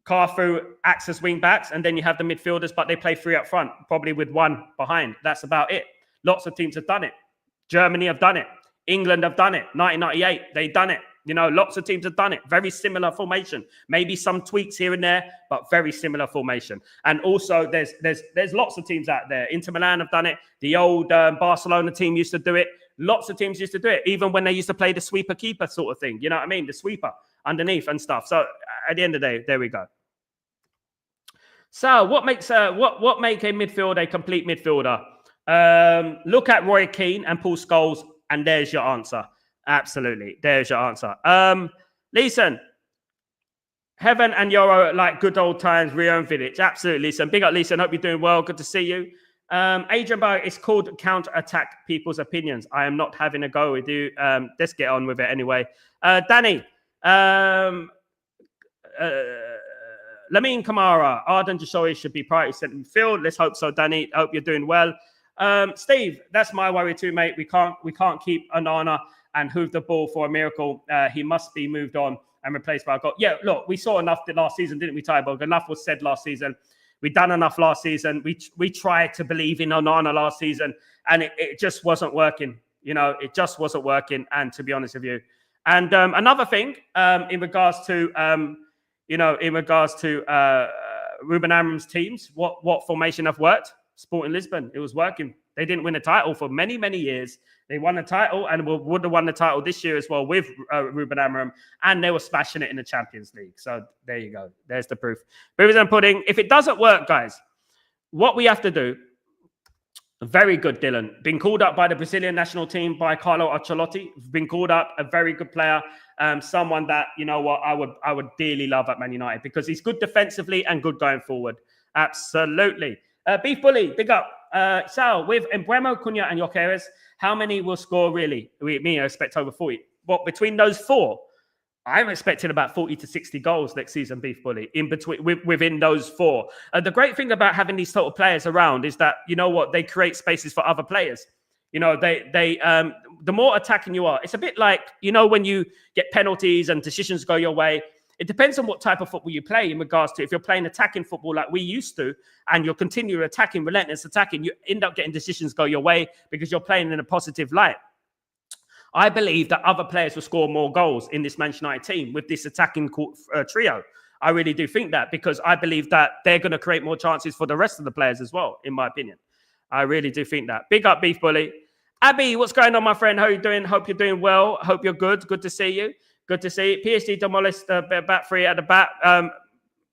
Carfu acts as wing backs, and then you have the midfielders, but they play three up front, probably with one behind. That's about it. Lots of teams have done it. Germany have done it. England have done it. 1998, they've done it. Lots of teams have done it. Very similar formation. Maybe some tweaks here and there, but very similar formation. And also, there's lots of teams out there. Inter Milan have done it. The old Barcelona team used to do it. Lots of teams used to do it, even when they used to play the sweeper keeper sort of thing. You know what I mean? The sweeper underneath and stuff. So at the end of the day, there we go. So what makes what make a midfielder a complete midfielder? Look at Roy Keane and Paul Scholes, and there's your answer. Absolutely, there's your answer. Leeson, heaven and Euro like good old times, Rio and Vidic. Absolutely, Leeson. Big up, Leeson. Hope you're doing well. Good to see you. Adrian Barr, it's called counter-attack people's opinions. I am not having a go with you. Let's get on with it anyway. Danny, Lamine Kamara, Arden Jasori should be priority centre midfield. Let's hope so, Danny. I hope you're doing well. Steve, that's my worry too, mate. We can't keep Onana and hoof the ball for a miracle. He must be moved on and replaced by a goal. Yeah, look, we saw enough last season, didn't we, Tyborg? Enough was said last season. We've done enough last season. We tried to believe in Onana last season, and it just wasn't working. It just wasn't working. And to be honest with you, and another thing in regards to Ruben Amorim's teams, what formation have worked? Sporting Lisbon, it was working. They didn't win a title for many, many years. They won a title and would have won the title this year as well with Ruben Amorim, and they were smashing it in the Champions League. So there you go. There's the proof. Proof and pudding. If it doesn't work, guys, what we have to do, very good, Dylan. Been called up by the Brazilian national team by Carlo Ancelotti. Been called up, a very good player. Someone that, I would dearly love at Man United because he's good defensively and good going forward. Absolutely. Beef Bully, big up. Sal, with Embuemo, Cunha, and Gyökeres, how many will score really? I expect over 40. What, between those four? I'm expecting about 40 to 60 goals next season, Beef Bully, in between within those four. The great thing about having these sort of players around is that, you know what, they create spaces for other players. You know, the more attacking you are, it's a bit like, you know, when you get penalties and decisions go your way. It depends on what type of football you play in regards to if you're playing attacking football like we used to, and you're continually attacking, relentless attacking, you end up getting decisions go your way because you're playing in a positive light. I believe that other players will score more goals in this Manchester United team with this attacking trio. I really do think that, because I believe that they're going to create more chances for the rest of the players as well, in my opinion. I really do think that. Big up, Beef Bully. Abby, what's going on, my friend? How are you doing? Hope you're doing well. Hope you're good. Good to see you. Good to see you. PSG demolished back three at the back.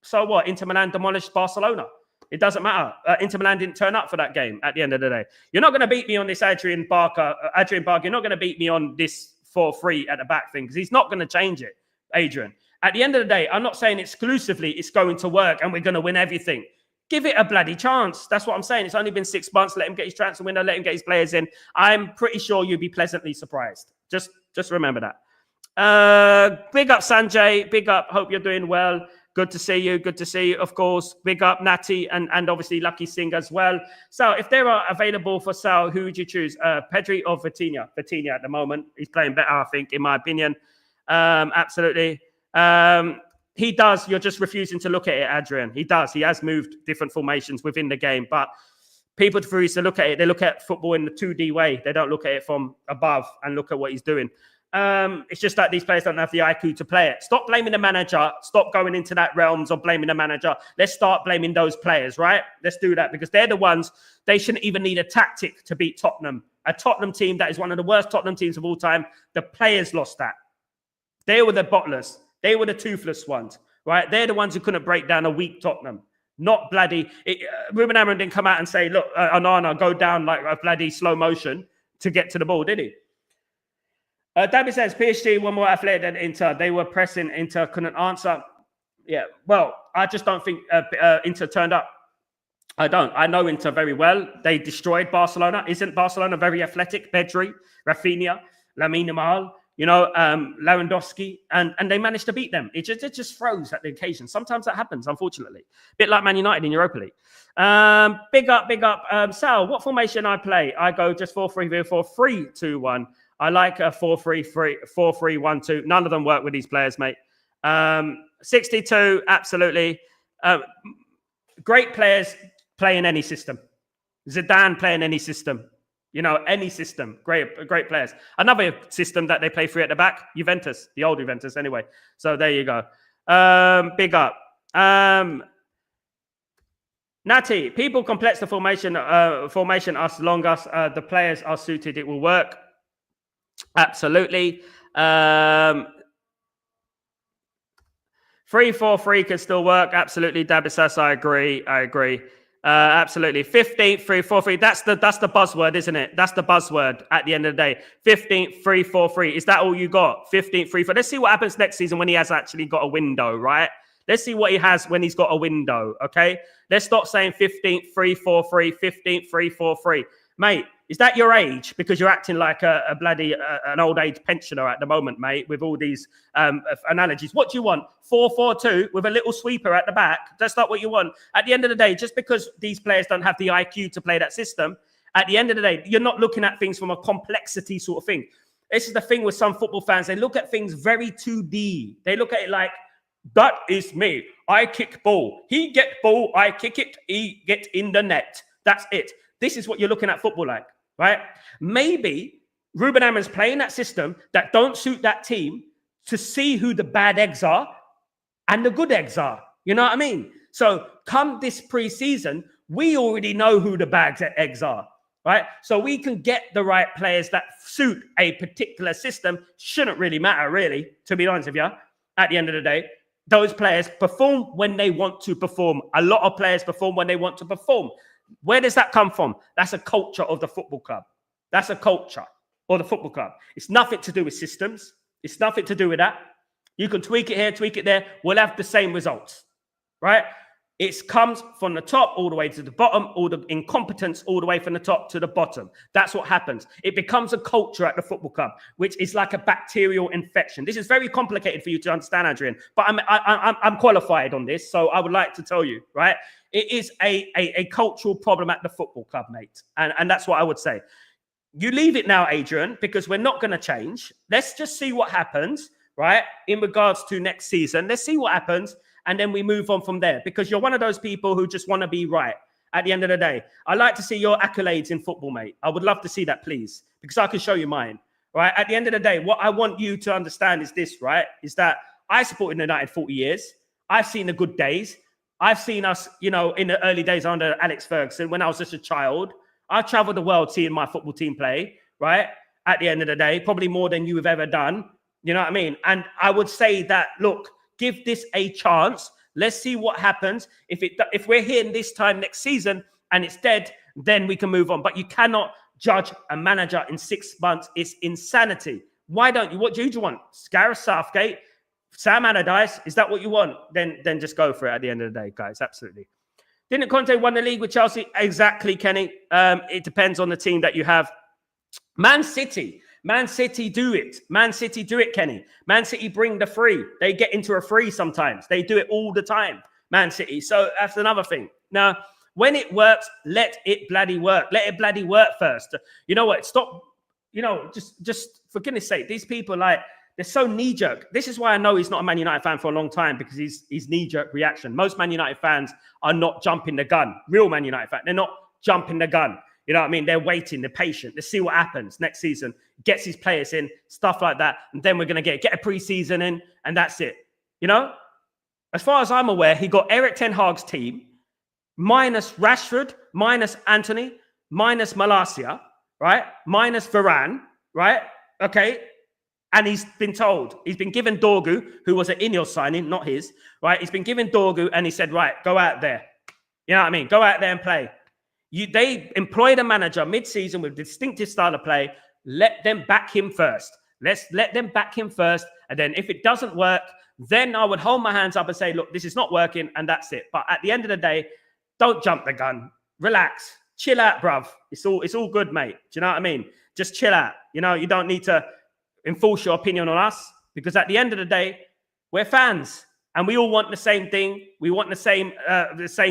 So what? Inter Milan demolished Barcelona. It doesn't matter. Inter Milan didn't turn up for that game at the end of the day. You're not going to beat me on this Adrian Barker. You're not going to beat me on this 4-3 at the back thing, because he's not going to change it, Adrian. At the end of the day, I'm not saying exclusively it's going to work and we're going to win everything. Give it a bloody chance. That's what I'm saying. It's only been 6 months. Let him get his transfer window. Let him get his players in. I'm pretty sure you'll be pleasantly surprised. Just remember that. Big up, Sanjay. Big up. Hope you're doing well. Good to see you. Good to see you, of course. Big up, Natty, and obviously Lucky Singh as well. So if they are available for Sal, who would you choose? Pedri or Vitinha? Vitinha at the moment. He's playing better, I think, in my opinion. Absolutely. He does. You're just refusing to look at it, Adrian. He does. He has moved different formations within the game. But people refuse to look at it. They look at football in the 2D way. They don't look at it from above and look at what he's doing. It's just that these players don't have the IQ to play it. Stop blaming the manager. Stop going into that realms of blaming the manager. Let's start blaming those players, right? Let's do that, because they're the ones. They shouldn't even need a tactic to beat Tottenham. A Tottenham team that is one of the worst Tottenham teams of all time. The players lost that. They were the bottlers. They were the toothless ones, right? They're the ones who couldn't break down a weak Tottenham. Not bloody. Ruben Amorim didn't come out and say, look, Onana, go down like a bloody slow motion to get to the ball, did he? Dabby says, PSG were more athletic than Inter. They were pressing. Inter couldn't answer. Yeah, well, I just don't think Inter turned up. I don't. I know Inter very well. They destroyed Barcelona. Isn't Barcelona very athletic? Pedri, Rafinha, Lamine Yamal, Lewandowski, and they managed to beat them. It just froze at the occasion. Sometimes that happens, unfortunately. A bit like Man United in Europa League. Big up. Sal, what formation I play? I go just 4-3-3, 4-3-2-1. I like a 4-3-3, 4-3-1-2. None of them work with these players, mate. 62, absolutely. Great players play in any system. Zidane play in any system. Any system. Great players. Another system that they play free at the back, Juventus, the old Juventus anyway. So there you go. Big up. Natty, people complex the formation as long as the players are suited, it will work. Absolutely. 3-4-3 can still work. Absolutely, Dabisas, I agree. Absolutely. 15th, 3-4-3. That's the buzzword, isn't it? That's the buzzword at the end of the day. 15th, 3-4-3. Is that all you got? 15th, 3-4. Let's see what happens next season when he has actually got a window, right? Let's see what he has when he's got a window, okay? Let's stop saying 15th, 3-4-3, 15th, 3-4-3. Mate, is that your age? Because you're acting like a bloody an old age pensioner at the moment, mate, with all these analogies. What do you want? 4-4-2 with a little sweeper at the back? That's not what you want. At the end of the day, just because these players don't have the IQ to play that system, at the end of the day, you're not looking at things from a complexity sort of thing. This is the thing with some football fans. They look at things very 2D. They look at it like, that is me. I kick ball. He get ball. I kick it. He get in the net. That's it. This is what you're looking at football like, right? Maybe Ruben Amorim's playing that system that don't suit that team to see who the bad eggs are and the good eggs are. You know what I mean? So come this pre-season, we already know who the bad eggs are, right? So we can get the right players that suit a particular system. Shouldn't really matter, really, to be honest with you, at the end of the day. Those players perform when they want to perform. A lot of players perform when they want to perform. Where does that come from? That's a culture of the football club. That's a culture of the football club. It's nothing to do with systems. It's nothing to do with that. You can tweak it here, tweak it there. We'll have the same results, right? It comes from the top all the way to the bottom, all the incompetence all the way from the top to the bottom. That's what happens. It becomes a culture at the football club, which is like a bacterial infection. This is very complicated for you to understand, Adrian, but I'm qualified on this, so I would like to tell you, right? It is a cultural problem at the football club, mate, and that's what I would say. You leave it now, Adrian, because we're not going to change. Let's just see what happens, right, in regards to next season. Let's see what happens. And then we move on from there, because you're one of those people who just want to be right at the end of the day. I like to see your accolades in football, mate. I would love to see that, please, because I can show you mine, right? At the end of the day, what I want you to understand is this, right? Is that I supported United 40 years. I've seen the good days. I've seen us, in the early days under Alex Ferguson when I was just a child. I traveled the world seeing my football team play, right? At the end of the day, probably more than you have ever done. You know what I mean? And I would say that, look, give this a chance. Let's see what happens. If we're here this time next season and it's dead, then we can move on. But you cannot judge a manager in 6 months. It's insanity. Why don't you? What do you want? Gareth Southgate, Sam Allardyce? Is that what you want? Then just go for it at the end of the day, guys. Absolutely. Didn't Conte win the league with Chelsea? Exactly, Kenny. It depends on the team that you have. Man City do it. Man City do it, Kenny. Man City bring the free. They get into a free sometimes. They do it all the time, Man City. So that's another thing. Now, when it works, let it bloody work. Let it bloody work first. You know what? Stop, just for goodness sake, these people, they're so knee-jerk. This is why I know he's not a Man United fan for a long time, because he's knee-jerk reaction. Most Man United fans are not jumping the gun. Real Man United fans, they're not jumping the gun. You know what I mean? They're waiting, they're patient. Let's see what happens next season. Gets his players in, stuff like that. And then we're going to get a preseason in, and that's it. As far as I'm aware, he got Eric Ten Hag's team, minus Rashford, minus Anthony, minus Malacia, right? Minus Varane, right? Okay. And he's been given Dorgu, who was an Ineos signing, not his, right? He's been given Dorgu, and he said, right, go out there. You know what I mean? Go out there and play. They employed a manager mid-season with a distinctive style of play. Let them back him first. Let's let them back him first. And then if it doesn't work, then I would hold my hands up and say, look, this is not working, and that's it. But at the end of the day, don't jump the gun. Relax. Chill out, bruv. It's all good, mate. Do you know what I mean? Just chill out. You don't need to enforce your opinion on us, because at the end of the day, we're fans and we all want the same thing. We want the same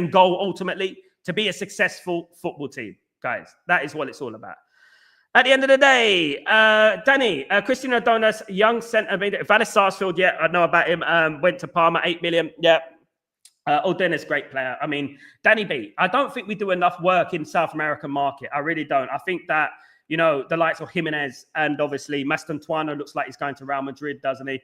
goal ultimately, to be a successful football team, guys. That is what it's all about. At the end of the day, Danny, Cristiano Donas, young centre mid, Valis Sarsfield, yeah, I know about him. Went to Parma, 8 million, yeah. Dennis, great player. I mean, Danny B, I don't think we do enough work in South American market. I really don't. I think that, the likes of Jimenez and obviously Mastantuano looks like he's going to Real Madrid, doesn't he?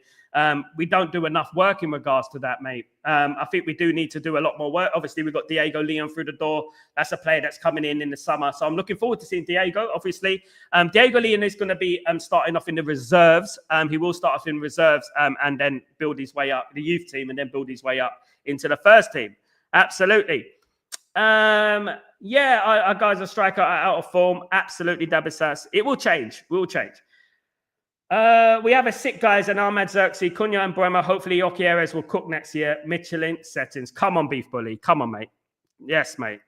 We don't do enough work in regards to that, mate. I think we do need to do a lot more work. Obviously, we've got Diego Leon through the door. That's a player that's coming in the summer. So I'm looking forward to seeing Diego, obviously. Diego Leon is going to be starting off in the reserves. He will start off in reserves and then build his way up, the youth team, and then build his way up into the first team. Absolutely. Our guys are striker out of form. Absolutely, Dabisas. It will change. We have a sick guys and Ahmad Xerxes, Cunha and Bremer. Hopefully, Okieres will cook next year. Michelin settings. Come on, Beef Bully. Come on, mate. Yes, mate.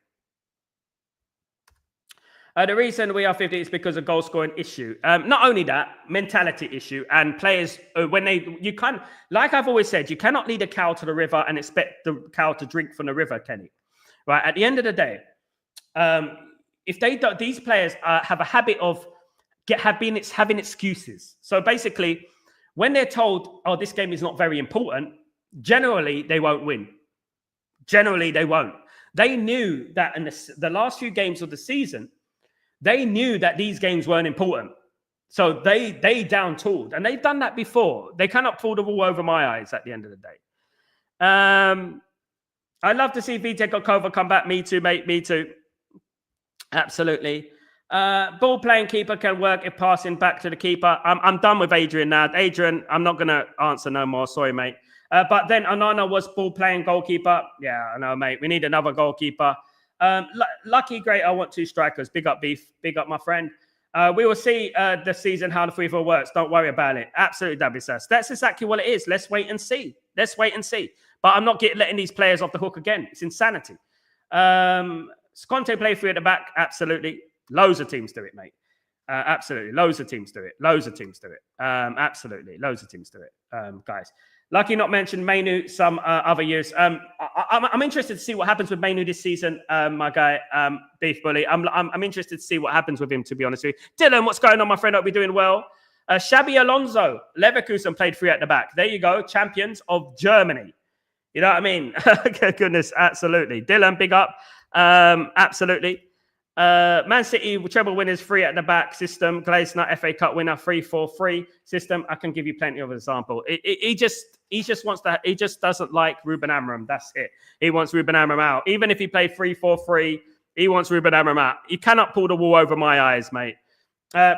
The reason we are 50 is because of goal scoring issue. Not only that, mentality issue, and players you can't, like I've always said, you cannot lead a cow to the river and expect the cow to drink from the river, Kenny. Right? At the end of the day, if they don't, these players have a habit of having excuses. So basically, when they're told, "Oh, this game is not very important," generally they won't win. Generally, they won't. They knew that in the last few games of the season, they knew that these games weren't important. So they down-tooled. And they've done that before. They cannot pull the wool over my eyes at the end of the day. I'd love to see Vitek Okova come back. Me too, mate. Me too. Absolutely. Ball playing keeper can work if passing back to the keeper. I'm done with Adrian now. Adrian, I'm not going to answer no more. Sorry, mate. But then Onana was ball playing goalkeeper. Yeah, I know, mate. We need another goalkeeper. Lucky, great. I want two strikers. Big up, Beef. Big up, my friend. We will see this season how the free throw works. Don't worry about it. Absolutely, Dabby says. That's exactly what it is. Let's wait and see. Let's wait and see. But I'm not letting these players off the hook again. It's insanity. Conte play free at the back. Absolutely. Loads of teams do it, mate. Absolutely. Loads of teams do it. Absolutely. Loads of teams do it, guys. Lucky not mentioned Mainu some other years. I'm interested to see what happens with Mainu this season, my guy, Beef Bully. I'm interested to see what happens with him, to be honest with you. Dylan, what's going on, my friend? Hope you're doing well. Xabi Alonso, Leverkusen played free at the back. There you go. Champions of Germany. You know what I mean? Goodness, absolutely. Dylan, big up. Absolutely. Man City treble winners, free at the back system. Glazner FA Cup winner, 3-4-3 system. I can give you plenty of example. He just doesn't like Ruben Amorim. That's it. He wants Ruben Amorim out. Even if he played 3-4-3, he wants Ruben Amorim out. You cannot pull the wool over my eyes, mate.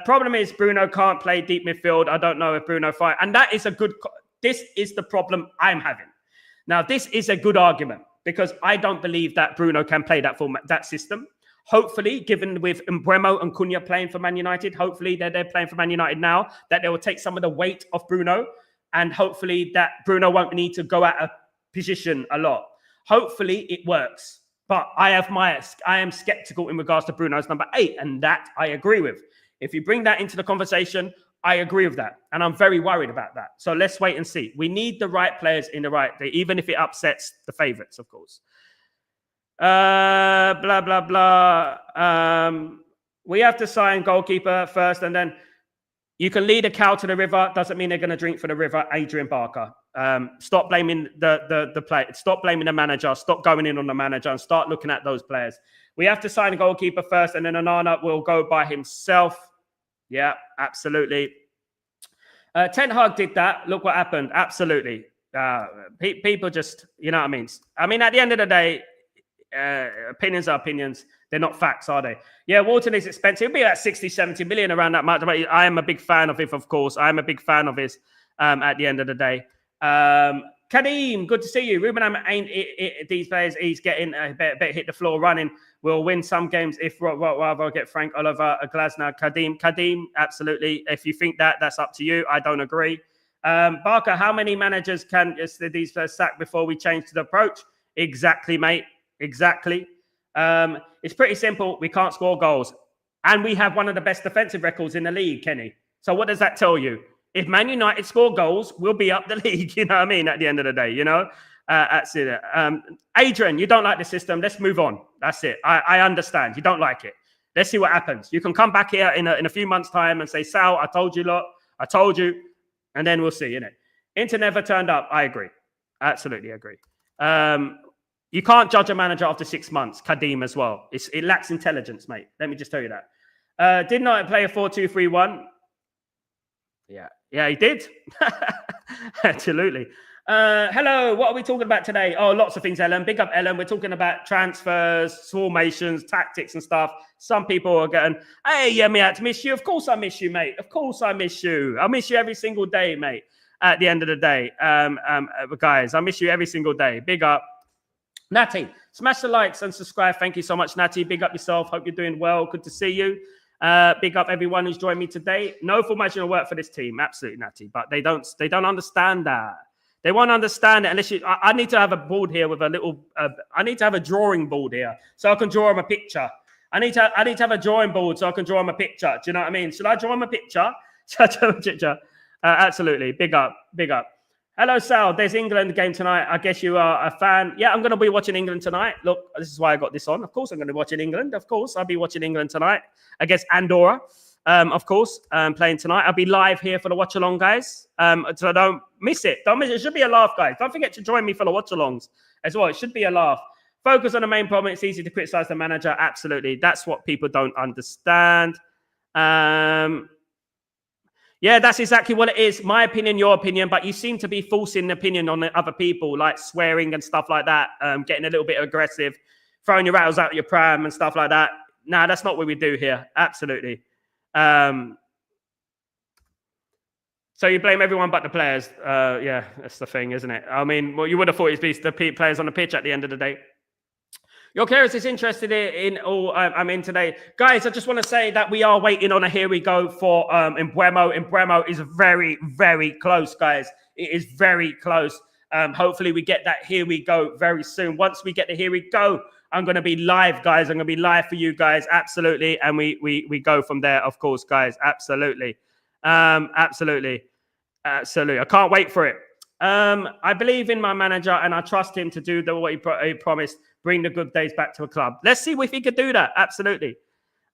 Problem is Bruno can't play deep midfield. I don't know if Bruno fight, and that is this is the problem I'm having. Now, this is a good argument because I don't believe that Bruno can play that format, that system. Hopefully, given with Mbeumo and Cunha playing for Man United, hopefully they're playing for Man United now, that they will take some of the weight off Bruno, and hopefully that Bruno won't need to go out of position a lot. Hopefully it works, but I am skeptical in regards to Bruno's number 8, and that I agree with. If you bring that into the conversation, I agree with that, and I'm very worried about that. So let's wait and see. We need the right players in the right day, even if it upsets the favourites, of course. Blah, blah, blah. We have to sign goalkeeper first, and then you can lead a cow to the river. Doesn't mean they're going to drink for the river. Adrian Barker. Stop blaming the play. Stop blaming the manager. Stop going in on the manager and start looking at those players. We have to sign a goalkeeper first, and then Onana will go by himself. Yeah, absolutely. Ten Hag did that. Look what happened. Absolutely. People just, you know what I mean? I mean, at the end of the day, opinions are opinions. They're not facts, are they? Yeah, Walton is expensive. It'll be about 60, 70 million around that much. But I am a big fan of it, of course. I am a big fan of his at the end of the day. Kadeem, good to see you. Ruben Amorim ain't these players. He's getting a bit hit the floor running. We'll win some games if rather get Frank Oliver, Glasner, Kadeem, absolutely. If you think that, that's up to you. I don't agree. Barker, how many managers can these players sack before we change to the approach? Exactly, mate. Exactly. It's pretty simple. We can't score goals. And we have one of the best defensive records in the league, Kenny. So what does that tell you? If Man United score goals, we'll be up the league. You know what I mean? At the end of the day, you know? That's it. Adrian, you don't like the system. Let's move on. That's it. I understand. You don't like it. Let's see what happens. You can come back here in a few months' time and say, Sal, I told you, lot. I told you. And then we'll see, innit? Inter never turned up. I agree. Absolutely agree. You can't judge a manager after 6 months. Kadeem as well. It lacks intelligence, mate. Let me just tell you that. Did not play a 4-2-3-1. Yeah, he did. Absolutely. Hello, what are we talking about today? Oh, lots of things, Ellen. Big up, Ellen. We're talking about transfers, formations, tactics and stuff. Some people are going, hey, yeah, me, I miss you. Of course I miss you, mate. Of course I miss you. I miss you every single day, mate. At the end of the day, guys, I miss you every single day. Big up. Natty, smash the likes and subscribe. Thank you so much, Natty. Big up yourself. Hope you're doing well. Good to see you. Big up everyone who's joined me today. No formation will work for this team. Absolutely, Natty. But they don't understand that. They won't understand it unless you. I need to have a board here with a little. I need to have a drawing board here so I can draw them a picture. I need to have a drawing board so I can draw them a picture. Do you know what I mean? Should I draw them a picture? Absolutely. Big up. Big up. Hello, Sal. There's England game tonight. I guess you are a fan. Yeah, I'm going to be watching England tonight. Look, this is why I got this on. Of course, I'm going to be watching England. Of course, I'll be watching England tonight against Andorra. Of course, playing tonight. I'll be live here for the watch-along, guys. So don't miss it. Don't miss it. It should be a laugh, guys. Don't forget to join me for the watch-alongs as well. It should be a laugh. Focus on the main problem. It's easy to criticize the manager. Absolutely. That's what people don't understand. Yeah, that's exactly what it is. My opinion, your opinion, but you seem to be forcing opinion on the other people, like swearing and stuff like that, getting a little bit aggressive, throwing your rattles out of your pram and stuff like that. Nah, that's not what we do here. Absolutely. So you blame everyone but the players. Yeah, that's the thing, isn't it? I mean, well, you would have thought it'd be the players on the pitch at the end of the day. Your Keras is interested in all I'm in today. Guys, I just want to say that we are waiting on a here we go for Mbeumo. Mbeumo is very, very close, guys. It is very close. Hopefully we get that Here We Go very soon. Once we get the Here We Go, I'm going to be live, guys. I'm going to be live for you guys. Absolutely. And we go from there, of course, guys. Absolutely. Absolutely. Absolutely. I can't wait for it. I believe in my manager and I trust him to do what he promised, bring the good days back to a club. Let's see if he could do that. Absolutely.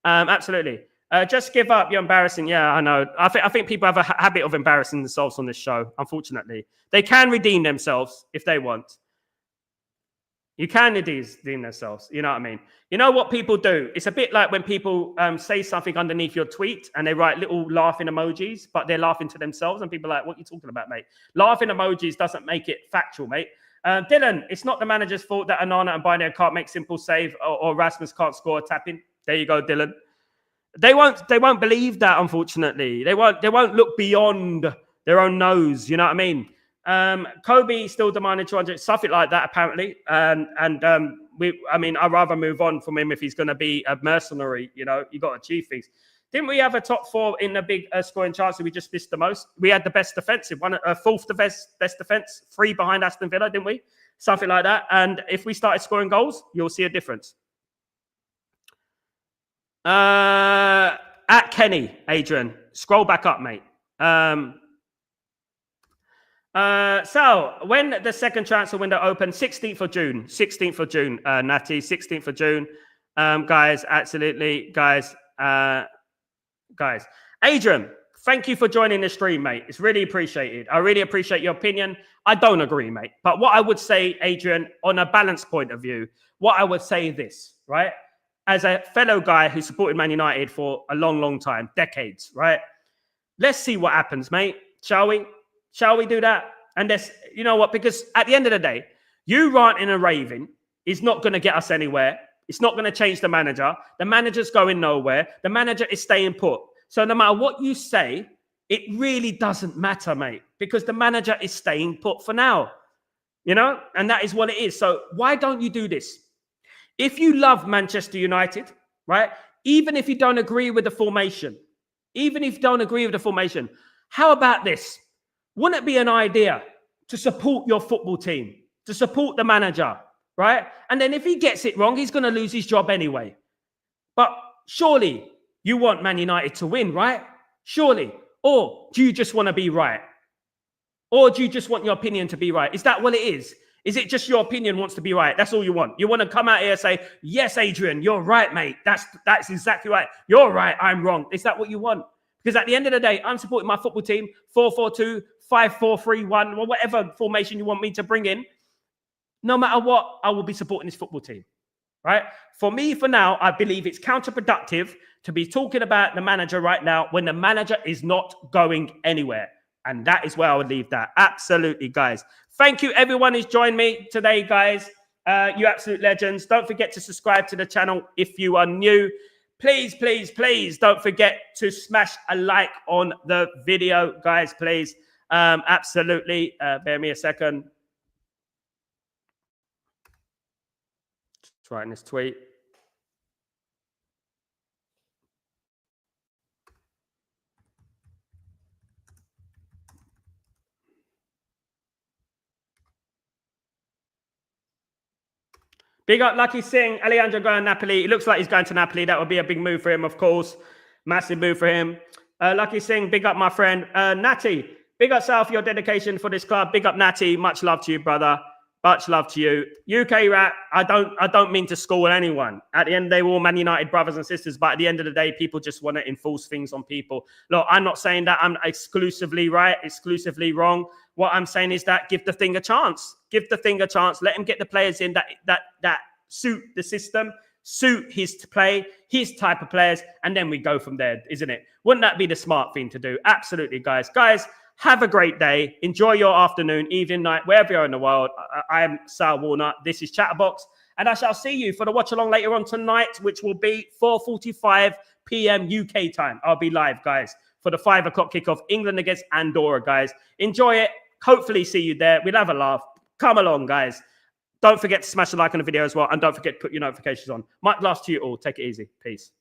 Absolutely. Just give up. You're embarrassing. Yeah, I know. I think people have a habit of embarrassing themselves on this show, unfortunately. They can redeem themselves if they want. You can redeem themselves. You know what I mean? You know what people do? It's a bit like when people say something underneath your tweet and they write little laughing emojis, but they're laughing to themselves. And people are like, what are you talking about, mate? Laughing emojis doesn't make it factual, mate. Dylan, it's not the manager's fault that Anana and Binary can't make simple save or Rasmus can't score a tap-in. There you go, Dylan. They won't believe that, unfortunately. They won't look beyond their own nose. You know what I mean? Kobe still demanding 200, something like that, apparently. I mean, I'd rather move on from him if he's going to be a mercenary. You know, you got to achieve things. Didn't we have a top four in the big scoring chance? We just missed the most. We had the best defensive one, fourth best defense, 3 behind Aston Villa, didn't we? Something like that. And if we started scoring goals, you'll see a difference. At Kenny, Adrian, scroll back up, mate. So when the second transfer window opened, 16th of June, Natty, 16th of June. Guys, absolutely, guys. Adrian, thank you for joining the stream, mate. It's really appreciated. I really appreciate your opinion. I don't agree, mate. But what I would say, Adrian, on a balanced point of view, what I would say is this, right? As a fellow guy who supported Man United for a long, long time, decades, right? Let's see what happens, mate. Shall we? Shall we do that? And that's, you know what? Because at the end of the day, you ranting and raving is not going to get us anywhere. It's not going to change the manager. The manager's going nowhere. The manager is staying put. So no matter what you say, it really doesn't matter, mate, because the manager is staying put for now, you know? And that is what it is. So why don't you do this? If you love Manchester United, right? Even if you don't agree with the formation, how about this? Wouldn't it be an idea to support your football team, to support the manager, right? And then if he gets it wrong, he's going to lose his job anyway. But surely you want Man United to win, right? Surely. Or do you just want to be right? Or do you just want your opinion to be right? Is that what it is? Is it just your opinion wants to be right? That's all you want. You want to come out here and say, yes, Adrian, you're right, mate. That's exactly right. You're right. I'm wrong. Is that what you want? Because at the end of the day, I'm supporting my football team, 4-4-2, 5-4-3-1, or whatever formation you want me to bring in. No matter what, I will be supporting this football team, right? For me, for now, I believe it's counterproductive to be talking about the manager right now when the manager is not going anywhere. And that is where I would leave that. Absolutely, guys. Thank you, everyone who's joined me today, guys. You absolute legends. Don't forget to subscribe to the channel if you are new. Please, please, please don't forget to smash a like on the video, guys, please. Absolutely. Bear me a second. Just writing this tweet. Big up Lucky Singh, Alejandro going to Napoli. It looks like he's going to Napoli. That would be a big move for him, of course. Massive move for him. Lucky Singh, big up my friend. Natty, big up Sal for your dedication for this club. Big up Natty. Much love to you, brother. Much love to you. UK rap, I don't mean to school anyone. At the end of the day, we're all Man United brothers and sisters, but at the end of the day, people just want to enforce things on people. Look, I'm not saying that I'm exclusively right, exclusively wrong. What I'm saying is that give the thing a chance. Give the thing a chance. Let him get the players in that suit the system, suit his play, his type of players, and then we go from there, isn't it? Wouldn't that be the smart thing to do? Absolutely, guys. Guys, have a great day. Enjoy your afternoon, evening, night, wherever you're in the world. I am Sal Warner. This is Chatterbox, and I shall see you for the watch along later on tonight, which will be 4:45 p.m. UK time. I'll be live, guys, for the 5 o'clock kickoff, England against Andorra, guys. Enjoy it. Hopefully see you there. We'll have a laugh. Come along, guys. Don't forget to smash a like on the video as well. And don't forget to put your notifications on. Much love to you all. Take it easy. Peace.